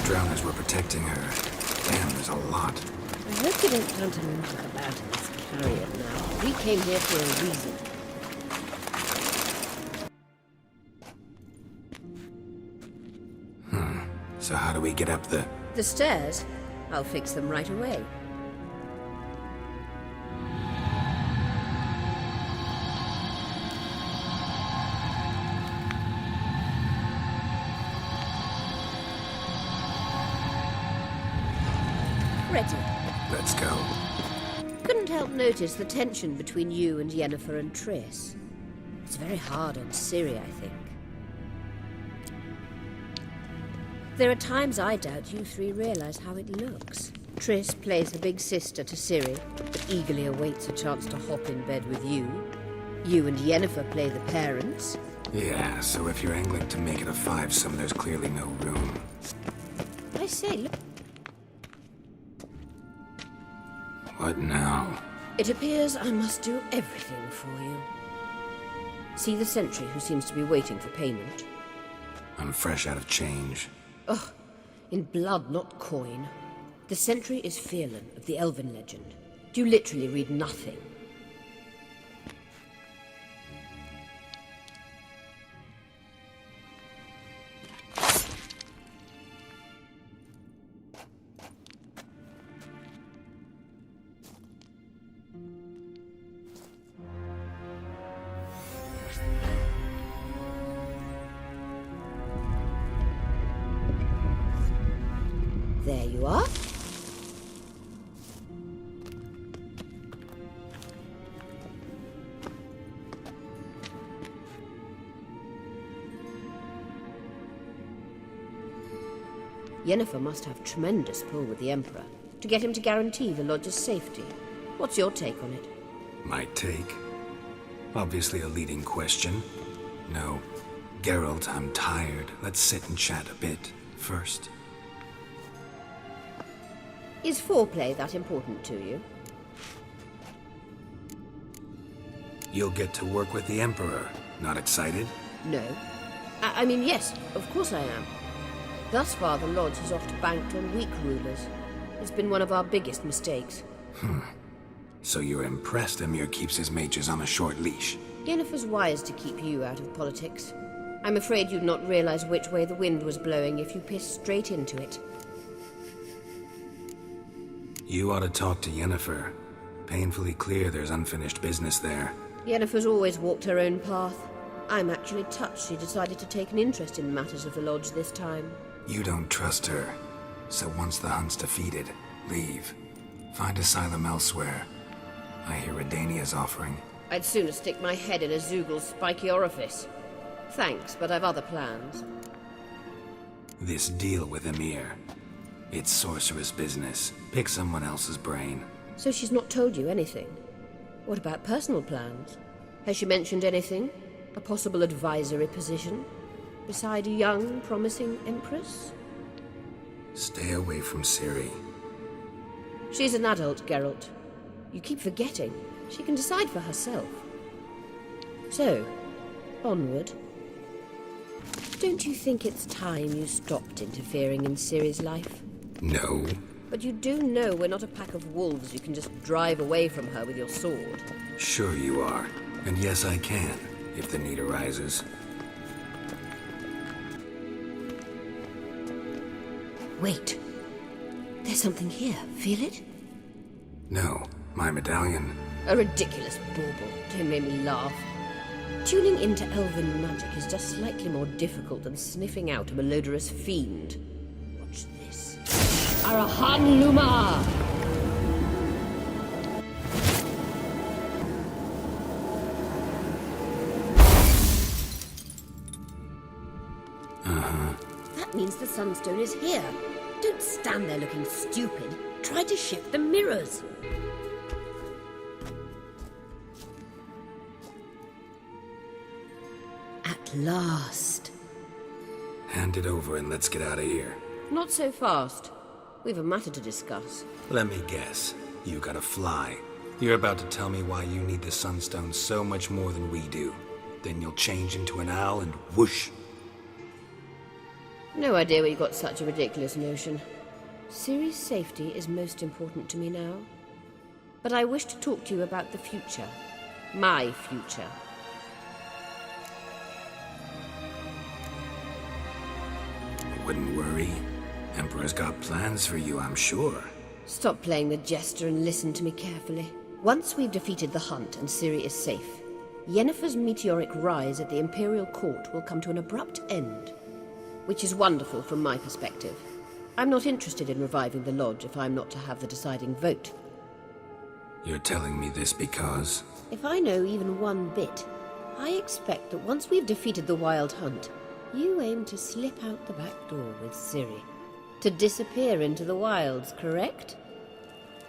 Drowners were protecting her. Damn, there's a lot. I hope you don't plan to knock about in this chariot now. We came here for a reason. So how do we get up the... The stairs? I'll fix them right away. Ready. Let's go. Couldn't help notice the tension between you and Yennefer and Triss. It's very hard on Ciri, I think. There are times I doubt you three realize how it looks. Triss plays the big sister to Ciri, but eagerly awaits a chance to hop in bed with you. You and Yennefer play the parents. Yeah, so if you're angling to make it a fivesome, there's clearly no room. I say, look. What now? It appears I must do everything for you. See the sentry who seems to be waiting for payment? I'm fresh out of change. Ugh, in blood, not coin. The sentry is Fearlan of the Elven legend. You literally read nothing. There you are. Yennefer must have tremendous pull with the Emperor to get him to guarantee the Lodge's safety. What's your take on it? My take? Obviously a leading question. No. Geralt, I'm tired. Let's sit and chat a bit first. Is foreplay that important to you? You'll get to work with the Emperor. Not excited? No. I mean, yes, of course I am. Thus far, the Lodge has often banked on weak rulers. It's been one of our biggest mistakes. So you're impressed Emir keeps his mages on a short leash? Yennefer's wise to keep you out of politics. I'm afraid you'd not realize which way the wind was blowing if you pissed straight into it. You ought to talk to Yennefer. Painfully clear there's unfinished business there. Yennefer's always walked her own path. I'm actually touched she decided to take an interest in matters of the Lodge this time. You don't trust her. So once the hunt's defeated, leave. Find asylum elsewhere. I hear Redania's offering. I'd sooner stick my head in a Zoogl's spiky orifice. Thanks, but I've other plans. This deal with Emir. It's sorceress business. Pick someone else's brain. So she's not told you anything? What about personal plans? Has she mentioned anything? A possible advisory position? Beside a young, promising Empress? Stay away from Ciri. She's an adult, Geralt. You keep forgetting. She can decide for herself. So, onward. Don't you think it's time you stopped interfering in Ciri's life? No. But you do know we're not a pack of wolves you can just drive away from her with your sword. Sure you are. And yes, I can, if the need arises. Wait. There's something here. Feel it? No, my medallion. A ridiculous bauble. Don't make me laugh. Tuning into elven magic is just slightly more difficult than sniffing out a malodorous fiend. Watch this. Arahan Luma! That means the Sunstone is here. Don't stand there looking stupid. Try to shift the mirrors. At last. Hand it over and let's get out of here. Not so fast. We've a matter to discuss. Let me guess. You gotta fly. You're about to tell me why you need the Sunstone so much more than we do. Then you'll change into an owl and whoosh. No idea where you got such a ridiculous notion. Ciri's safety is most important to me now. But I wish to talk to you about the future. My future. Wouldn't worry. Emperor's got plans for you, I'm sure. Stop playing the jester and listen to me carefully. Once we've defeated the hunt and Ciri is safe, Yennefer's meteoric rise at the Imperial Court will come to an abrupt end. Which is wonderful from my perspective. I'm not interested in reviving the Lodge if I'm not to have the deciding vote. You're telling me this because... If I know even one bit, I expect that once we've defeated the Wild Hunt, you aim to slip out the back door with Ciri. To disappear into the wilds, correct?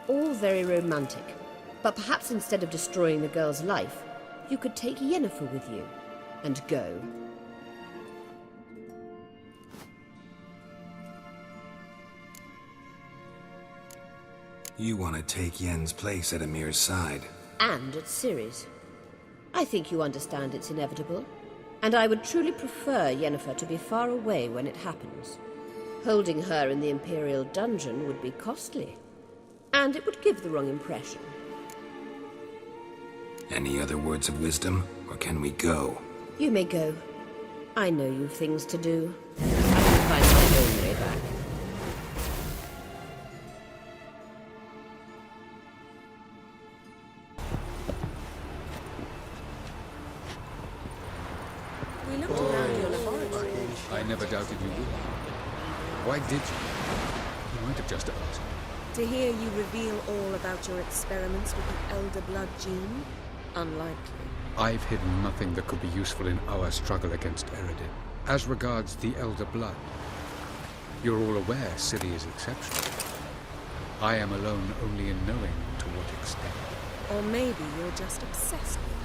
All very romantic. But perhaps instead of destroying the girl's life, you could take Yennefer with you and go. You want to take Yen's place at Amir's side. And at Ciri's. I think you understand it's inevitable. And I would truly prefer Yennefer to be far away when it happens. Holding her in the Imperial dungeon would be costly. And it would give the wrong impression. Any other words of wisdom, or can we go? You may go. I know you've things to do. I can find my own way back. We looked around your laboratory. I never doubted you would. Why did you? You might have just asked. To hear you reveal all about your experiments with the Elder Blood gene? Unlikely. I've hidden nothing that could be useful in our struggle against Eredin. As regards the Elder Blood, you're all aware Ciri is exceptional. I am alone only in knowing to what extent. Or maybe you're just obsessed with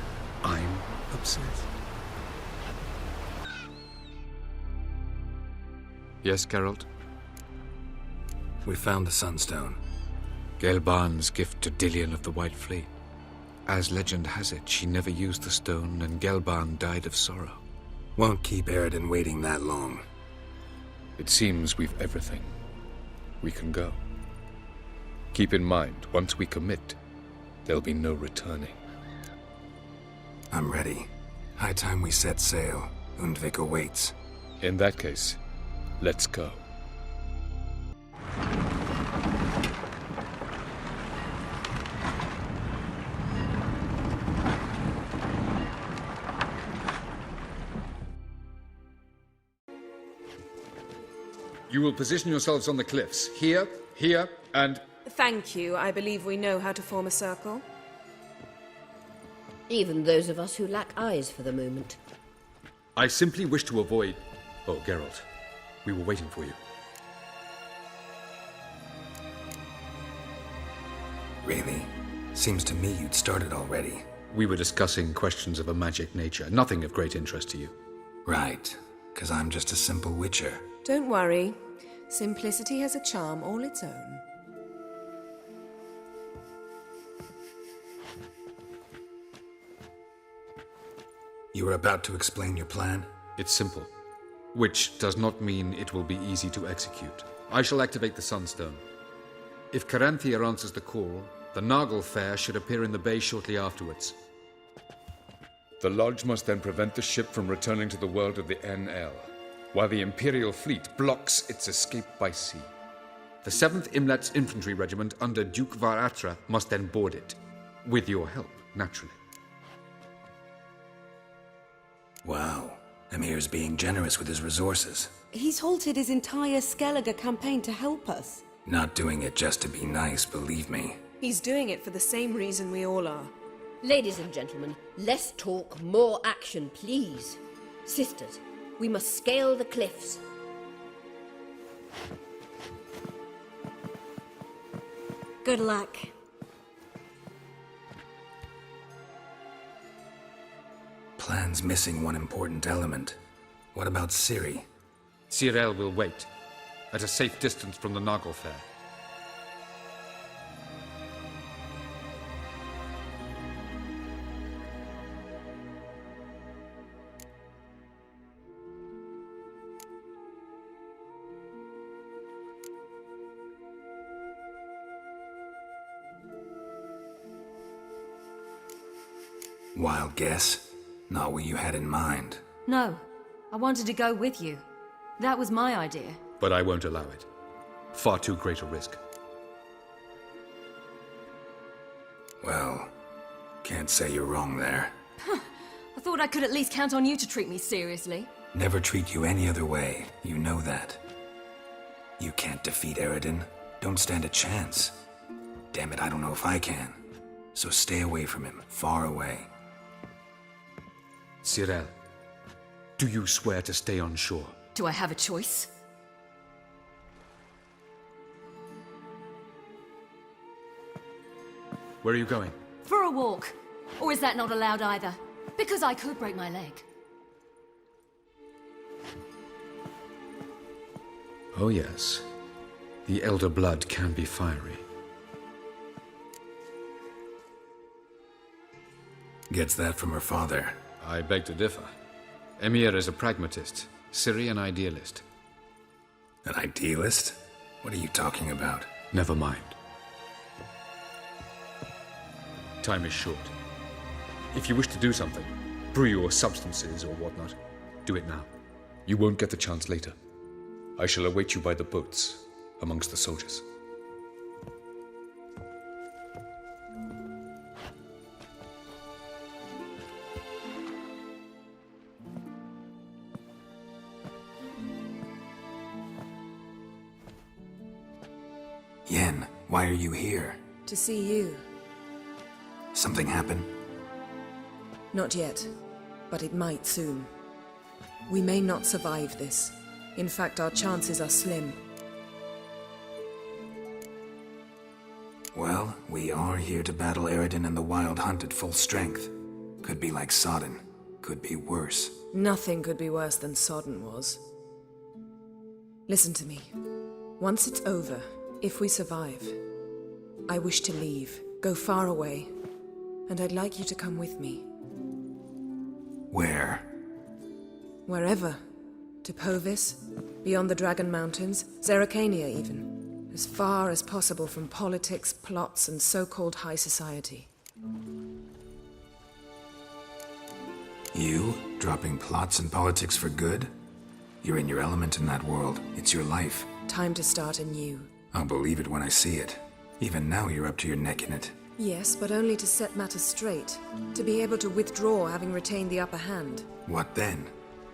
her. I'm obsessed. Yes, Geralt? We found the Sunstone. Gelban's gift to Dillion of the White Fleet. As legend has it, she never used the stone, and Gelban died of sorrow. Won't keep Eredin waiting that long. It seems we've everything. We can go. Keep in mind, once we commit, there'll be no returning. I'm ready. High time we set sail. Undvik awaits. In that case, let's go. You will position yourselves on the cliffs. Here, here, and... Thank you. I believe we know how to form a circle. Even those of us who lack eyes for the moment. I simply wish to avoid... Oh, Geralt. We were waiting for you. Really? Seems to me you'd started already. We were discussing questions of a magic nature. Nothing of great interest to you. Right. 'Cause I'm just a simple witcher. Don't worry. Simplicity has a charm all its own. You were about to explain your plan? It's simple. Which does not mean it will be easy to execute. I shall activate the Sunstone. If Caranthea answers the call, the Nargle Fair should appear in the bay shortly afterwards. The Lodge must then prevent the ship from returning to the world of the NL, while the Imperial fleet blocks its escape by sea. The 7th Imlet's infantry regiment under Duke Varatra must then board it. With your help, naturally. Wow. Emir's being generous with his resources. He's halted his entire Skellige campaign to help us. Not doing it just to be nice, believe me. He's doing it for the same reason we all are. Ladies and gentlemen, less talk, more action, please. Sisters, we must scale the cliffs. Good luck. Plan's missing one important element. What about Ciri? Cyril will wait, at a safe distance from the Nagelfair. Wild guess? Not what you had in mind. No, I wanted to go with you. That was my idea. But I won't allow it. Far too great a risk. Well, can't say you're wrong there. I thought I could at least count on you to treat me seriously. Never treat you any other way. You know that. You can't defeat Eredin. Don't stand a chance. Damn it, I don't know if I can. So stay away from him. Far away. Cyril, do you swear to stay on shore? Do I have a choice? Where are you going? For a walk. Or is that not allowed either? Because I could break my leg. Oh yes. The elder blood can be fiery. Gets that from her father. I beg to differ. Emir is a pragmatist, Ciri an idealist. An idealist? What are you talking about? Never mind. Time is short. If you wish to do something, brew your substances or whatnot, do it now. You won't get the chance later. I shall await you by the boats, amongst the soldiers. Yen, why are you here? To see you. Something happen? Not yet, but it might soon. We may not survive this. In fact, our chances are slim. Well, we are here to battle Eredin and the Wild Hunt at full strength. Could be like Sodden. Could be worse. Nothing could be worse than Sodden was. Listen to me. Once it's over, if we survive, I wish to leave, go far away, and I'd like you to come with me. Where? Wherever. To Povis, beyond the Dragon Mountains, Zerrikania even. As far as possible from politics, plots, and so-called high society. You? Dropping plots and politics for good? You're in your element in that world. It's your life. Time to start anew. I'll believe it when I see it. Even now you're up to your neck in it. Yes, but only to set matters straight. To be able to withdraw having retained the upper hand. What then?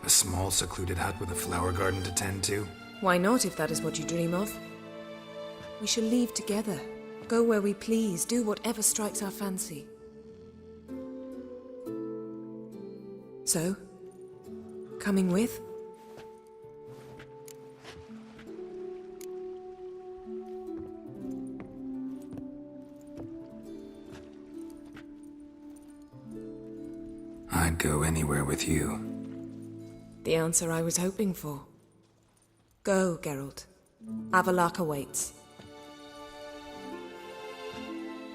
A small secluded hut with a flower garden to tend to? Why not, if that is what you dream of? We shall leave together. Go where we please, do whatever strikes our fancy. So, coming with? I'd go anywhere with you. The answer I was hoping for. Go, Geralt. Avalok awaits.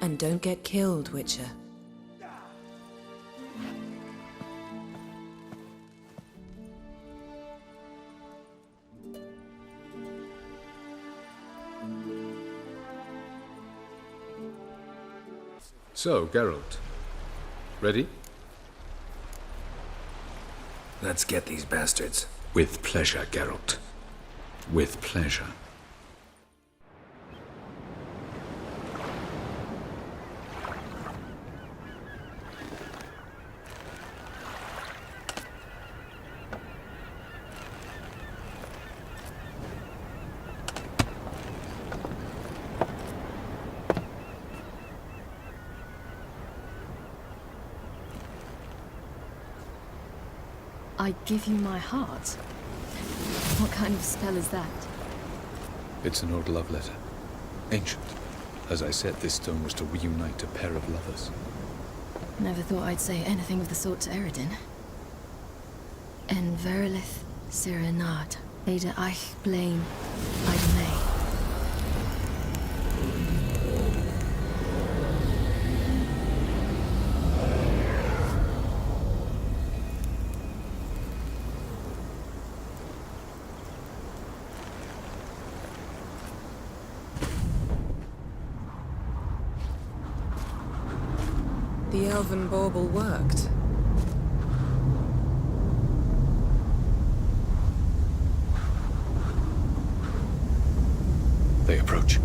And don't get killed, Witcher. So, Geralt. Ready? Let's get these bastards. With pleasure, Geralt. With pleasure. I give you my heart? What kind of spell is that? It's an old love letter. Ancient. As I said, this stone was to reunite a pair of lovers. Never thought I'd say anything of the sort to Eredin. En verilith serenad, Ada eich blaen, Ida May. The elven bauble worked. They approach.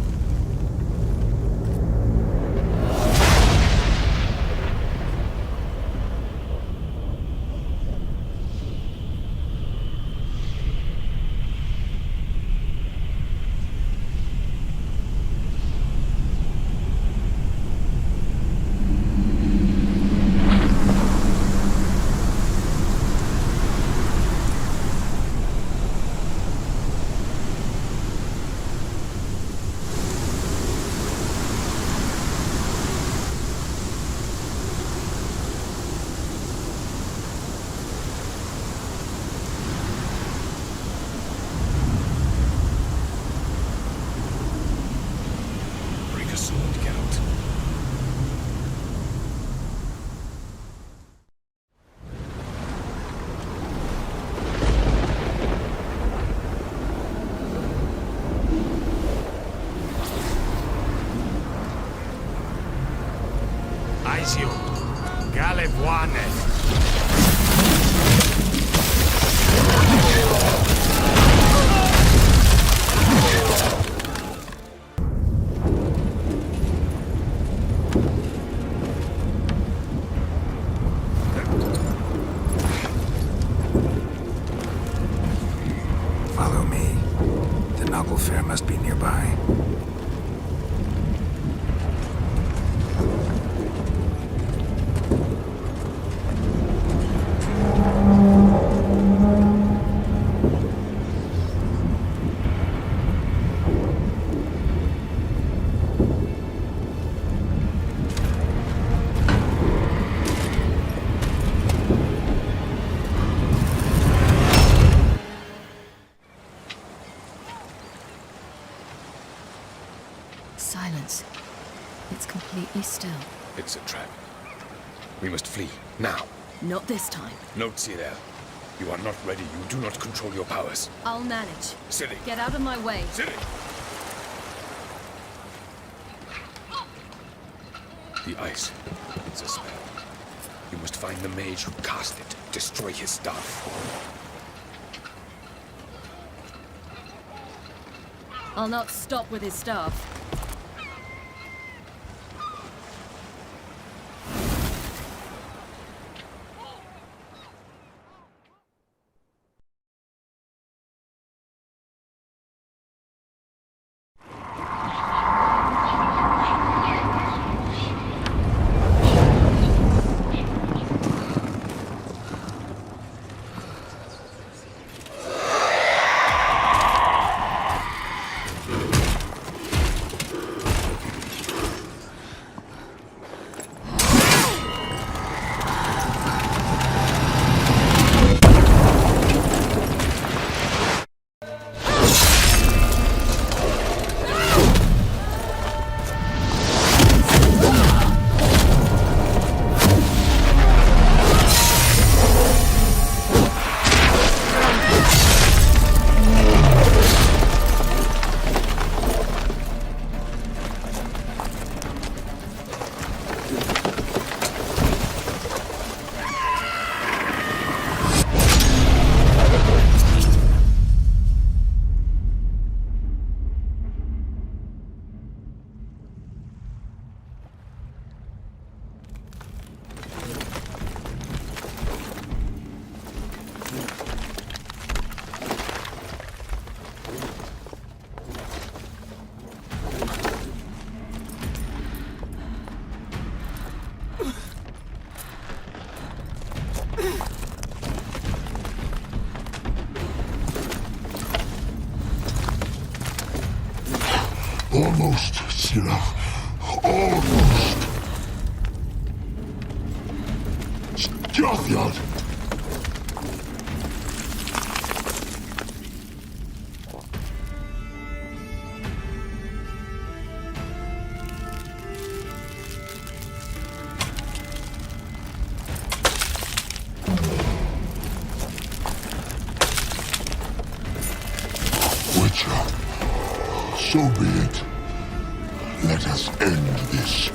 Aizio, Galevuane. Follow me. The noble fair must be nearby. Silence. It's completely still. It's a trap. We must flee, now. Not this time. No, Cyril. You are not ready. You do not control your powers. I'll manage. Ciri! Get out of my way. Ciri! The ice. It's a spell. You must find the mage who cast it. Destroy his staff. I'll not stop with his staff. Almost, Scylla. Almost. Scathard! Witcher, so be it. Let us end this.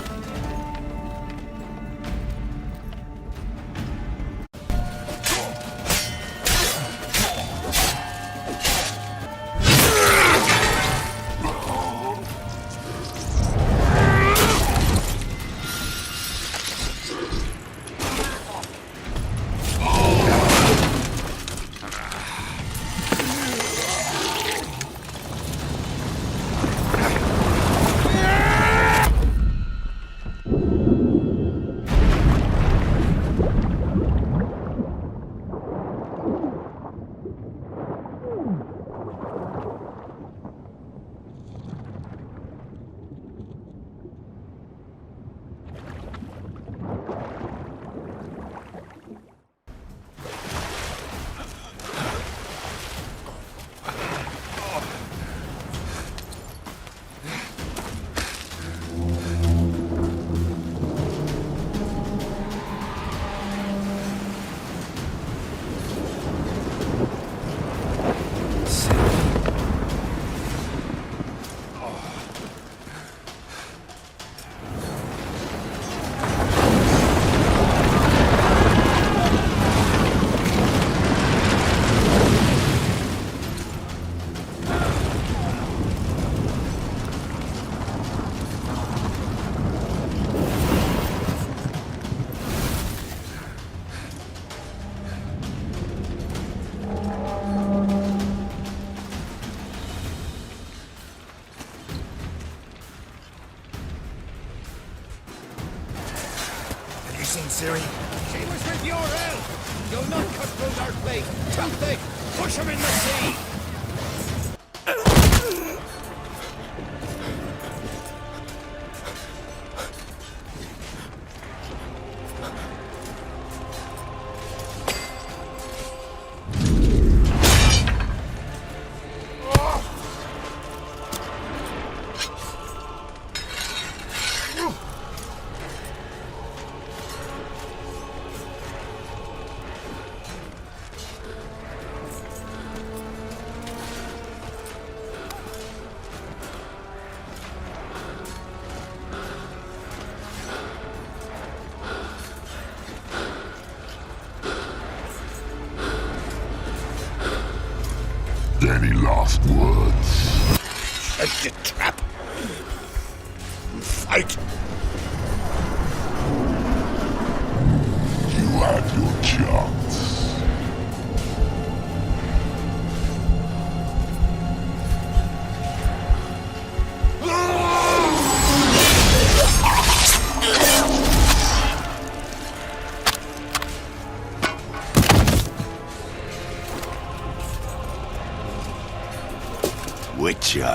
Ciri. She was with your elf! You'll not cut through our fate! Too thick! Push him in the sea! Any last words? Set your trap! Fight! You had your chance. Witcher,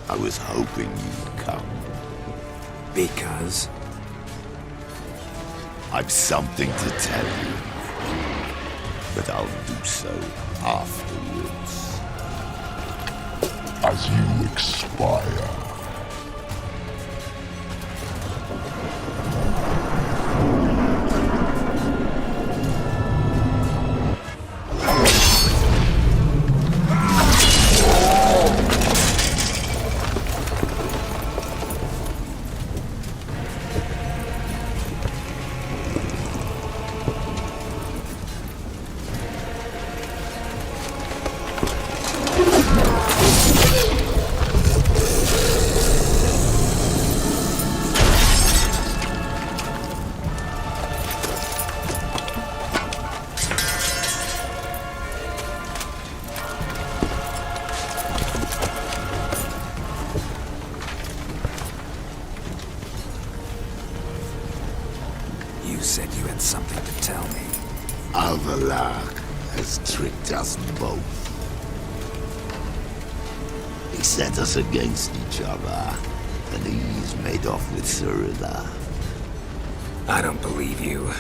I was hoping you'd come. Because? I've something to tell you, but I'll do so afterwards. As you expire. You said you had something to tell me. Avalar has tricked us both. He set us against each other, and he's made off with Cyrilla. I don't believe you.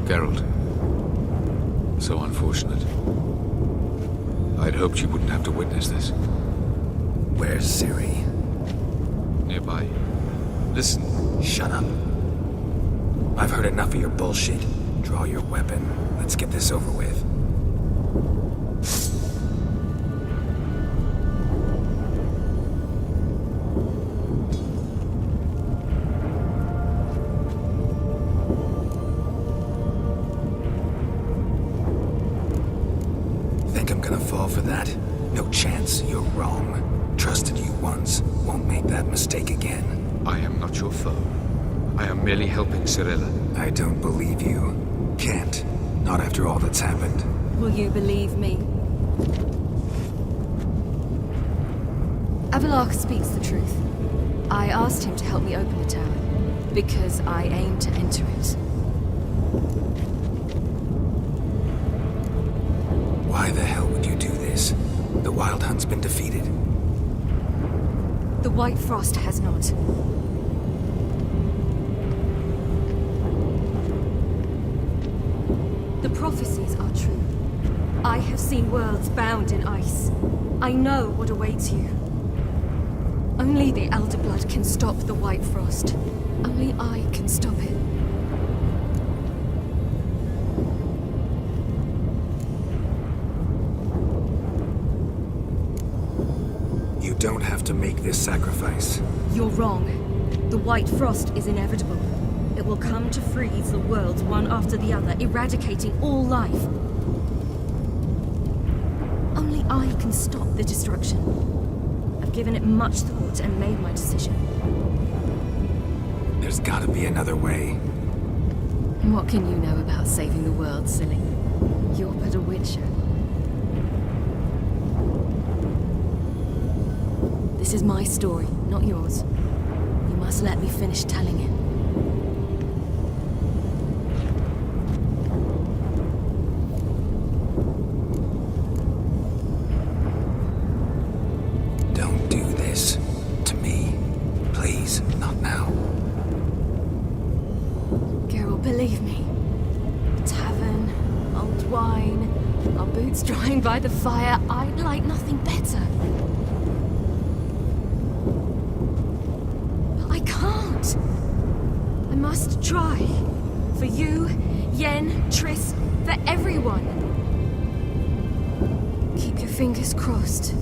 Geralt. So unfortunate. I'd hoped you wouldn't have to witness this. Where's Ciri? Nearby. Listen. Shut up. I've heard enough of your bullshit. Draw your weapon. Let's get this over with. Think I'm gonna fall for that? No chance. You're wrong. Trusted you once. Won't make that mistake again. I am not your foe. I am merely helping Cyrilla. I don't believe you. Can't. Not after all that's happened. Will you believe me? Avallac'h speaks the truth. I asked him to help me open the tower, because I aim to enter it. Why the hell would you do this? The Wild Hunt's been defeated. The White Frost has not. The prophecies are true. I have seen worlds bound in ice. I know what awaits you. Only the Elder Blood can stop the White Frost. Only I can stop it. You don't have to make this sacrifice. You're wrong. The White Frost is inevitable. It will come to freeze the worlds one after the other, eradicating all life. Only I can stop the destruction. I've given it much thought and made my decision. There's gotta be another way. What can you know about saving the world, silly? You're but a witcher. This is my story, not yours. You must let me finish telling it. Don't do this. To me. Please, not now. Geralt, believe me. Tavern, old wine, our boots drying by the fire. I'd like nothing better. But I can't. I must try. For you, Yen, Triss, for everyone. Keep your fingers crossed.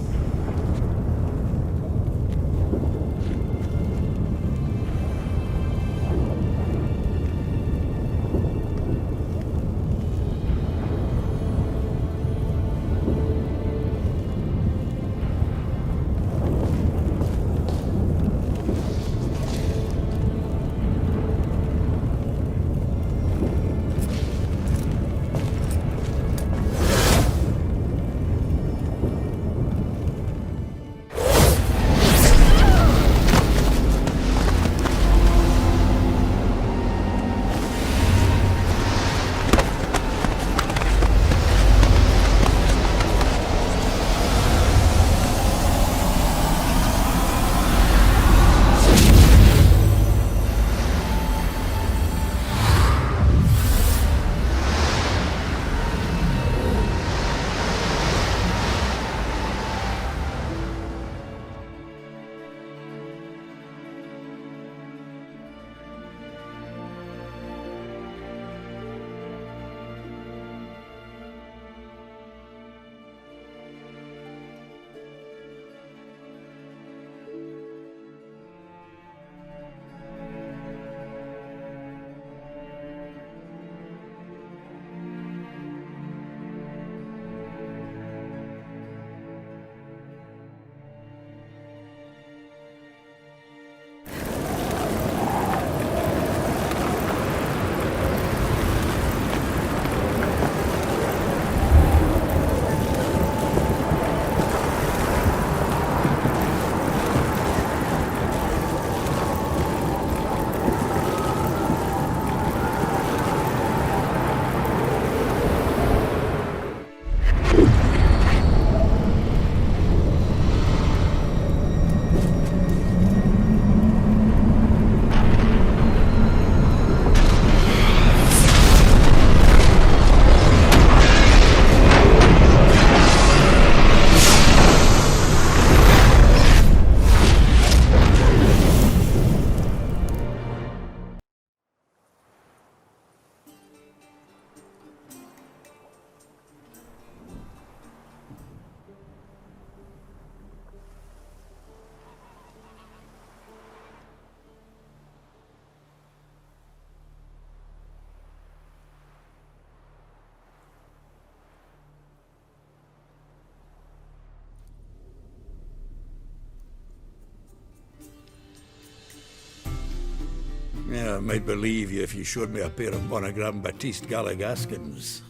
Yeah, I might believe you if you showed me a pair of monogram Batiste Galligaskins.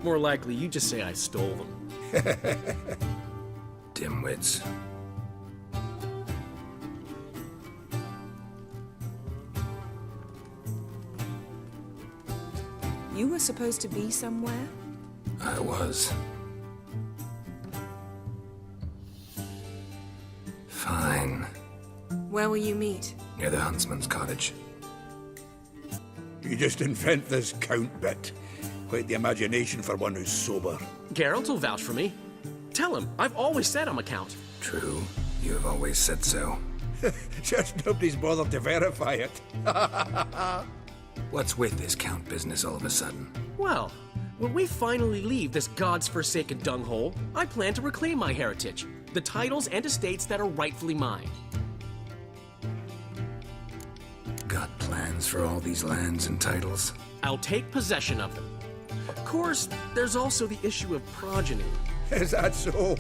More likely, you just say I stole them. Dimwits. You were supposed to be somewhere? I was. Fine. Where will you meet? Near the huntsman's cottage. You just invent this count bit. Quite the imagination for one who's sober. Geralt will vouch for me. Tell him, I've always said I'm a count. True. You have always said so. Just nobody's bothered to verify it. What's with this count business all of a sudden? Well, when we finally leave this god's forsaken dunghole, I plan to reclaim my heritage, the titles and estates that are rightfully mine. Got plans for all these lands and titles? I'll take possession of them. Of course, there's also the issue of progeny. Is that so?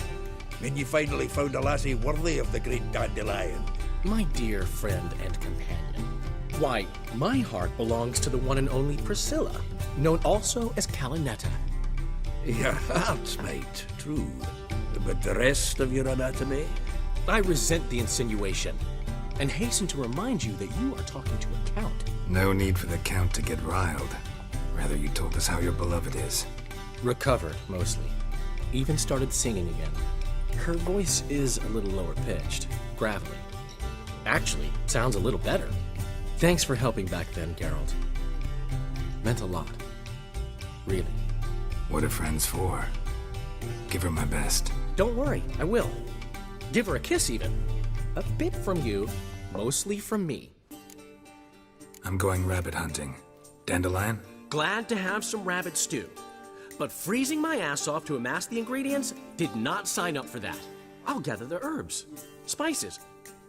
Mean you finally found a lassie worthy of the great dandelion? My dear friend and companion, Why, my heart belongs to the one and only Priscilla, known also as Calinetta. Your heart, mate, true. But the rest of your anatomy? I resent the insinuation, and hasten to remind you that you are talking to a count. No need for the Count to get riled. Rather, you told us how your beloved is. Recovered, mostly. Even started singing again. Her voice is a little lower pitched, gravelly. Actually, sounds a little better. Thanks for helping back then, Geralt. Meant a lot. Really. What are friends for? Give her my best. Don't worry, I will. Give her a kiss, even. A bit from you, mostly from me. I'm going rabbit hunting. Dandelion? Glad to have some rabbit stew. But freezing my ass off to amass the ingredients did not sign up for that. I'll gather the herbs, spices.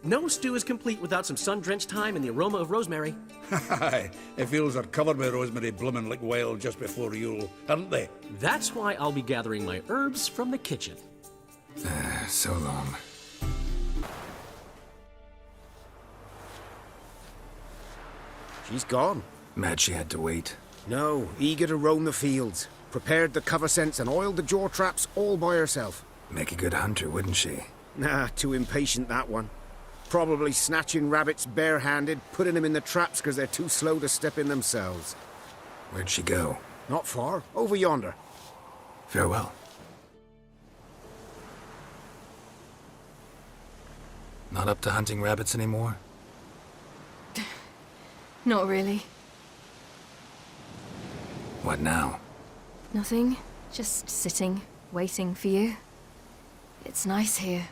No stew is complete without some sun-drenched thyme and the aroma of rosemary. Aye, the fields are covered with rosemary bloomin' like wild just before Yule, aren't they? That's why I'll be gathering my herbs from the kitchen. So long. She's gone. Mad she had to wait. No, eager to roam the fields. Prepared the cover scents and oiled the jaw traps all by herself. Make a good hunter, wouldn't she? Nah, too impatient, that one. Probably snatching rabbits barehanded, putting them in the traps because they're too slow to step in themselves. Where'd she go? Not far. Over yonder. Farewell. Not up to hunting rabbits anymore? Not really. What now? Nothing. Just sitting, waiting for you. It's nice here.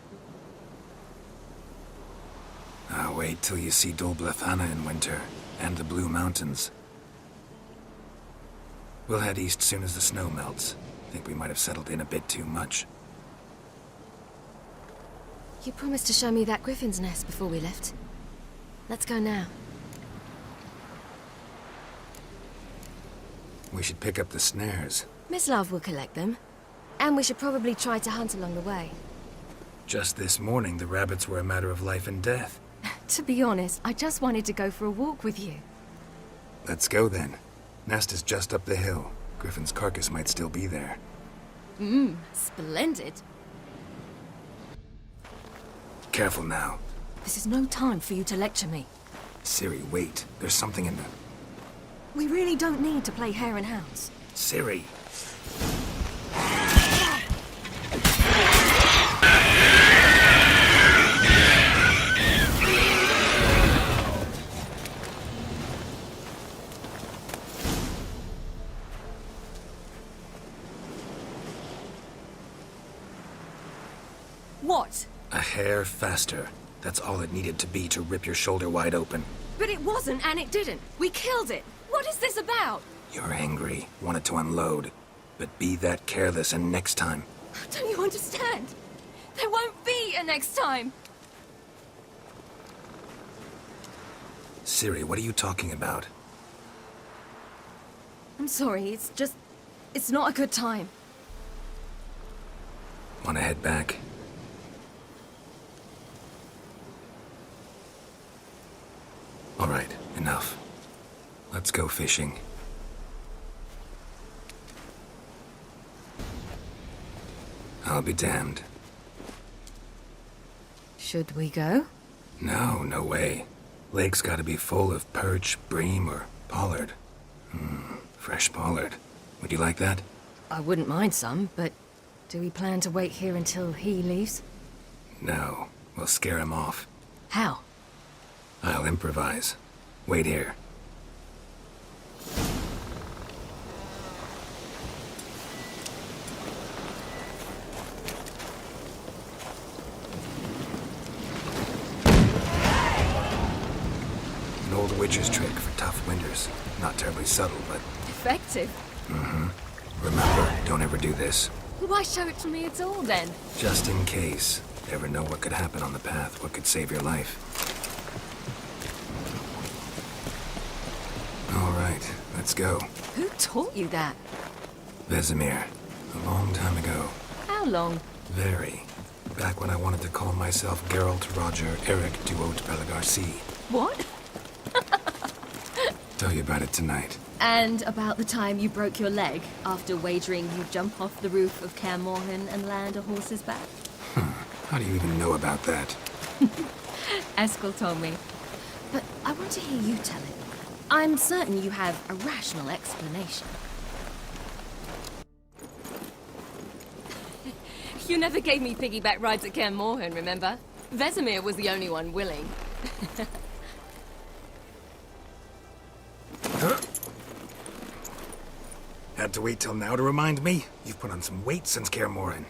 I'll wait till you see Dol Blethana in winter, and the Blue Mountains. We'll head east soon as the snow melts. Think we might have settled in a bit too much. You promised to show me that griffin's nest before we left. Let's go now. We should pick up the snares. Miss Love will collect them. And we should probably try to hunt along the way. Just this morning, the rabbits were a matter of life and death. To be honest, I just wanted to go for a walk with you. Let's go then. Nest is just up the hill. Griffin's carcass might still be there. Splendid. Careful now. This is no time for you to lecture me. Ciri, wait. There's something in the... We really don't need to play hare and hounds. Ciri. What? A hair faster. That's all it needed to be to rip your shoulder wide open. But it wasn't, and it didn't. We killed it. What is this about? You're angry, wanted to unload. But be that careless and next time. Don't you understand? There won't be a next time. Ciri, what are you talking about? I'm sorry, it's not a good time. Want to head back? All right, enough. Let's go fishing. I'll be damned. Should we go? No, no way. Lake's gotta be full of perch, bream, or pollard. Fresh pollard. Would you like that? I wouldn't mind some, but do we plan to wait here until he leaves? No, we'll scare him off. How? I'll improvise. Wait here. An old witch's trick for tough winters. Not terribly subtle, but... Effective? Remember, don't ever do this. Why show it to me at all, then? Just in case. Never know what could happen on the path, what could save your life. All right, let's go. Who taught you that? Vesemir. A long time ago. How long? Very. Back when I wanted to call myself Geralt Roger Eric Duot Pelagarcy. What? Tell you about it tonight. And about the time you broke your leg after wagering you'd jump off the roof of Kaer Morhen and land a horse's back? How do you even know about that? Eskel told me. But I want to hear you tell it. I'm certain you have a rational explanation. You never gave me piggyback rides at Kaer Morhen, remember? Vesemir was the only one willing. Had to wait till now to remind me? You've put on some weight since Kaer Morhen.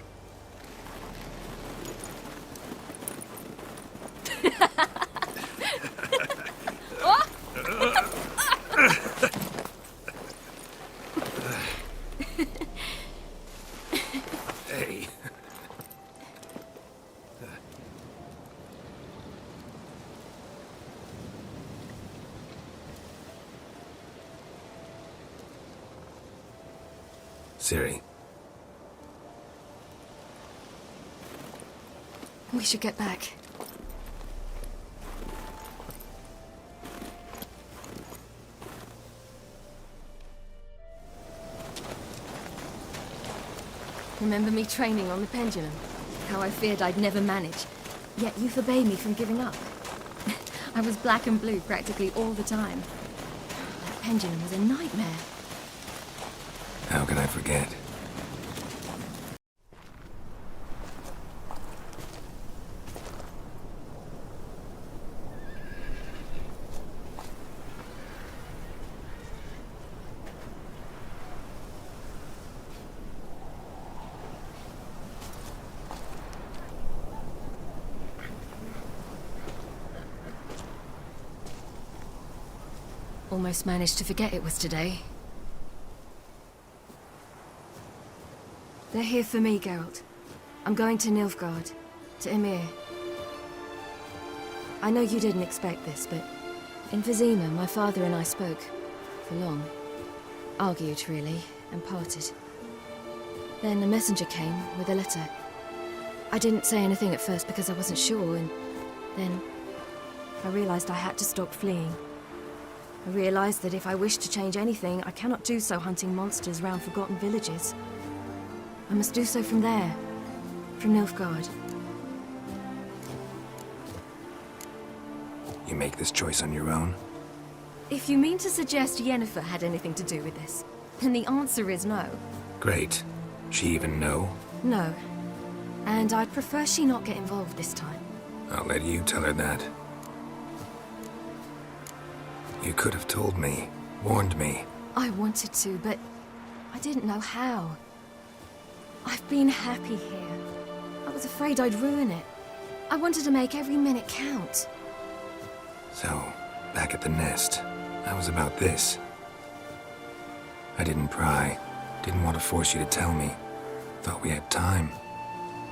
Hey. Ciri. We should get back. Remember me training on the pendulum? How I feared I'd never manage. Yet you forbade me from giving up. I was black and blue practically all the time. That pendulum was a nightmare. How could I forget? Almost managed to forget it was today. They're here for me, Geralt. I'm going to Nilfgaard, to Ymir. I know you didn't expect this, but in Vizima, my father and I spoke for long. Argued, really, and parted. Then a messenger came with a letter. I didn't say anything at first because I wasn't sure, and then I realized I had to stop fleeing. I realized that if I wish to change anything, I cannot do so hunting monsters round forgotten villages. I must do so from there, from Nilfgaard. You make this choice on your own? If you mean to suggest Yennefer had anything to do with this, then the answer is no. Great. She even know? No. And I'd prefer she not get involved this time. I'll let you tell her that. You could have told me, warned me. I wanted to, but I didn't know how. I've been happy here. I was afraid I'd ruin it. I wanted to make every minute count. So, back at the nest, I was about this. I didn't pry. Didn't want to force you to tell me. Thought we had time.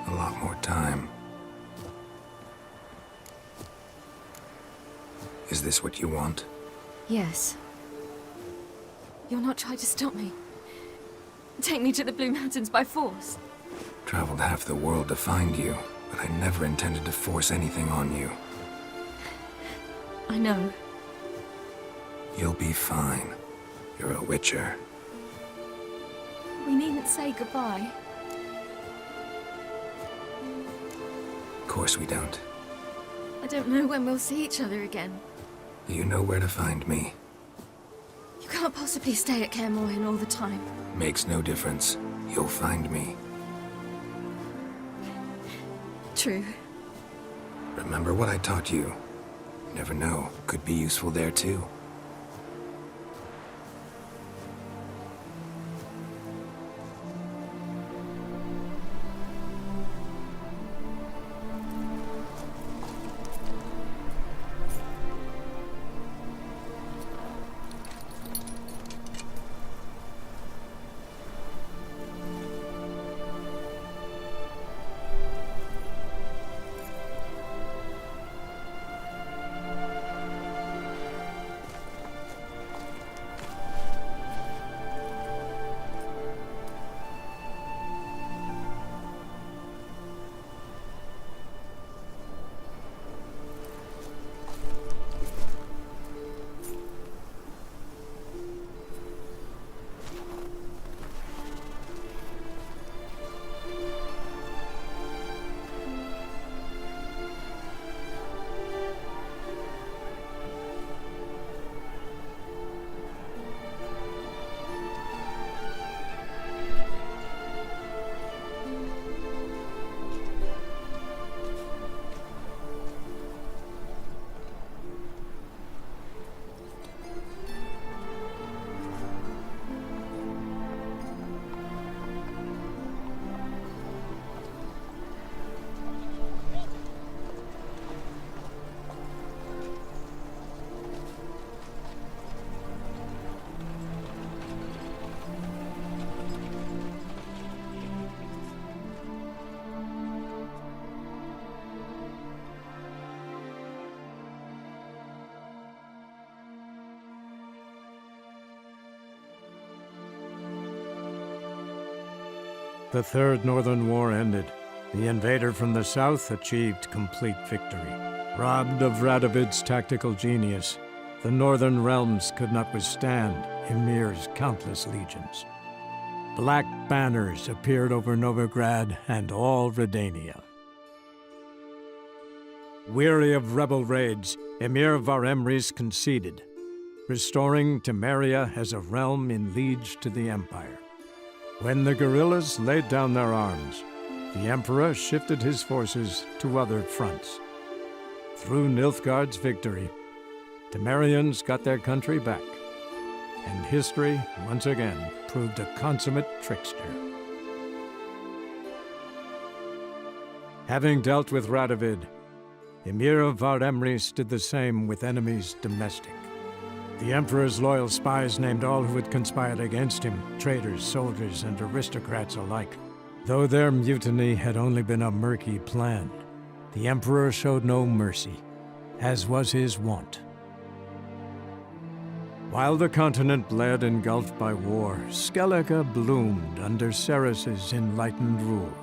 A lot more time. Is this what you want? Yes. You're not trying to stop me. Take me to the Blue Mountains by force. Traveled half the world to find you, but I never intended to force anything on you. I know. You'll be fine. You're a Witcher. We needn't say goodbye. Of course we don't. I don't know when we'll see each other again. You know where to find me. You can't possibly stay at Kaer Morhen all the time. Makes no difference. You'll find me. True. Remember what I taught you. Never know. Could be useful there too. The Third Northern War ended. The invader from the south achieved complete victory. Robbed of Radovid's tactical genius, the northern realms could not withstand Ymir's countless legions. Black banners appeared over Novigrad and all Redania. Weary of rebel raids, Emir Var-Emreis conceded, restoring Temeria as a realm in liege to the Empire. When the guerrillas laid down their arms, the Emperor shifted his forces to other fronts. Through Nilfgaard's victory, Temerians got their country back, and history once again proved a consummate trickster. Having dealt with Radovid, Emir Var-Emreis did the same with enemies domestic. The Emperor's loyal spies named all who had conspired against him, traitors, soldiers, and aristocrats alike. Though their mutiny had only been a murky plan, the Emperor showed no mercy, as was his wont. While the continent bled engulfed by war, Skellige bloomed under Ceres's enlightened rule.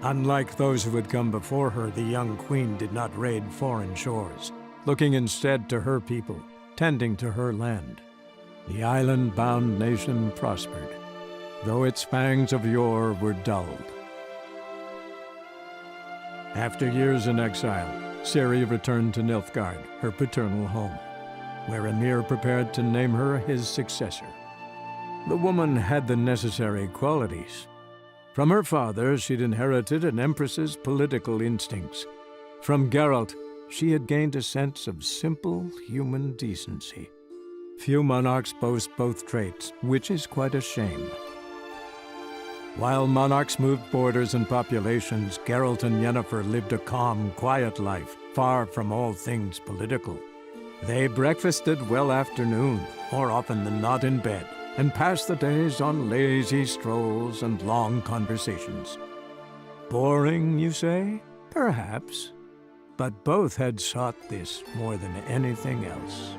Unlike those who had come before her, the young queen did not raid foreign shores, looking instead to her people, tending to her land. The island-bound nation prospered, though its fangs of yore were dulled. After years in exile, Ciri returned to Nilfgaard, her paternal home, where Emir prepared to name her his successor. The woman had the necessary qualities. From her father, she'd inherited an empress's political instincts. From Geralt, she had gained a sense of simple human decency. Few monarchs boast both traits, which is quite a shame. While monarchs moved borders and populations, Geralt and Yennefer lived a calm, quiet life, far from all things political. They breakfasted well afternoon, more often than not in bed, and passed the days on lazy strolls and long conversations. Boring, you say? Perhaps. But both had sought this more than anything else.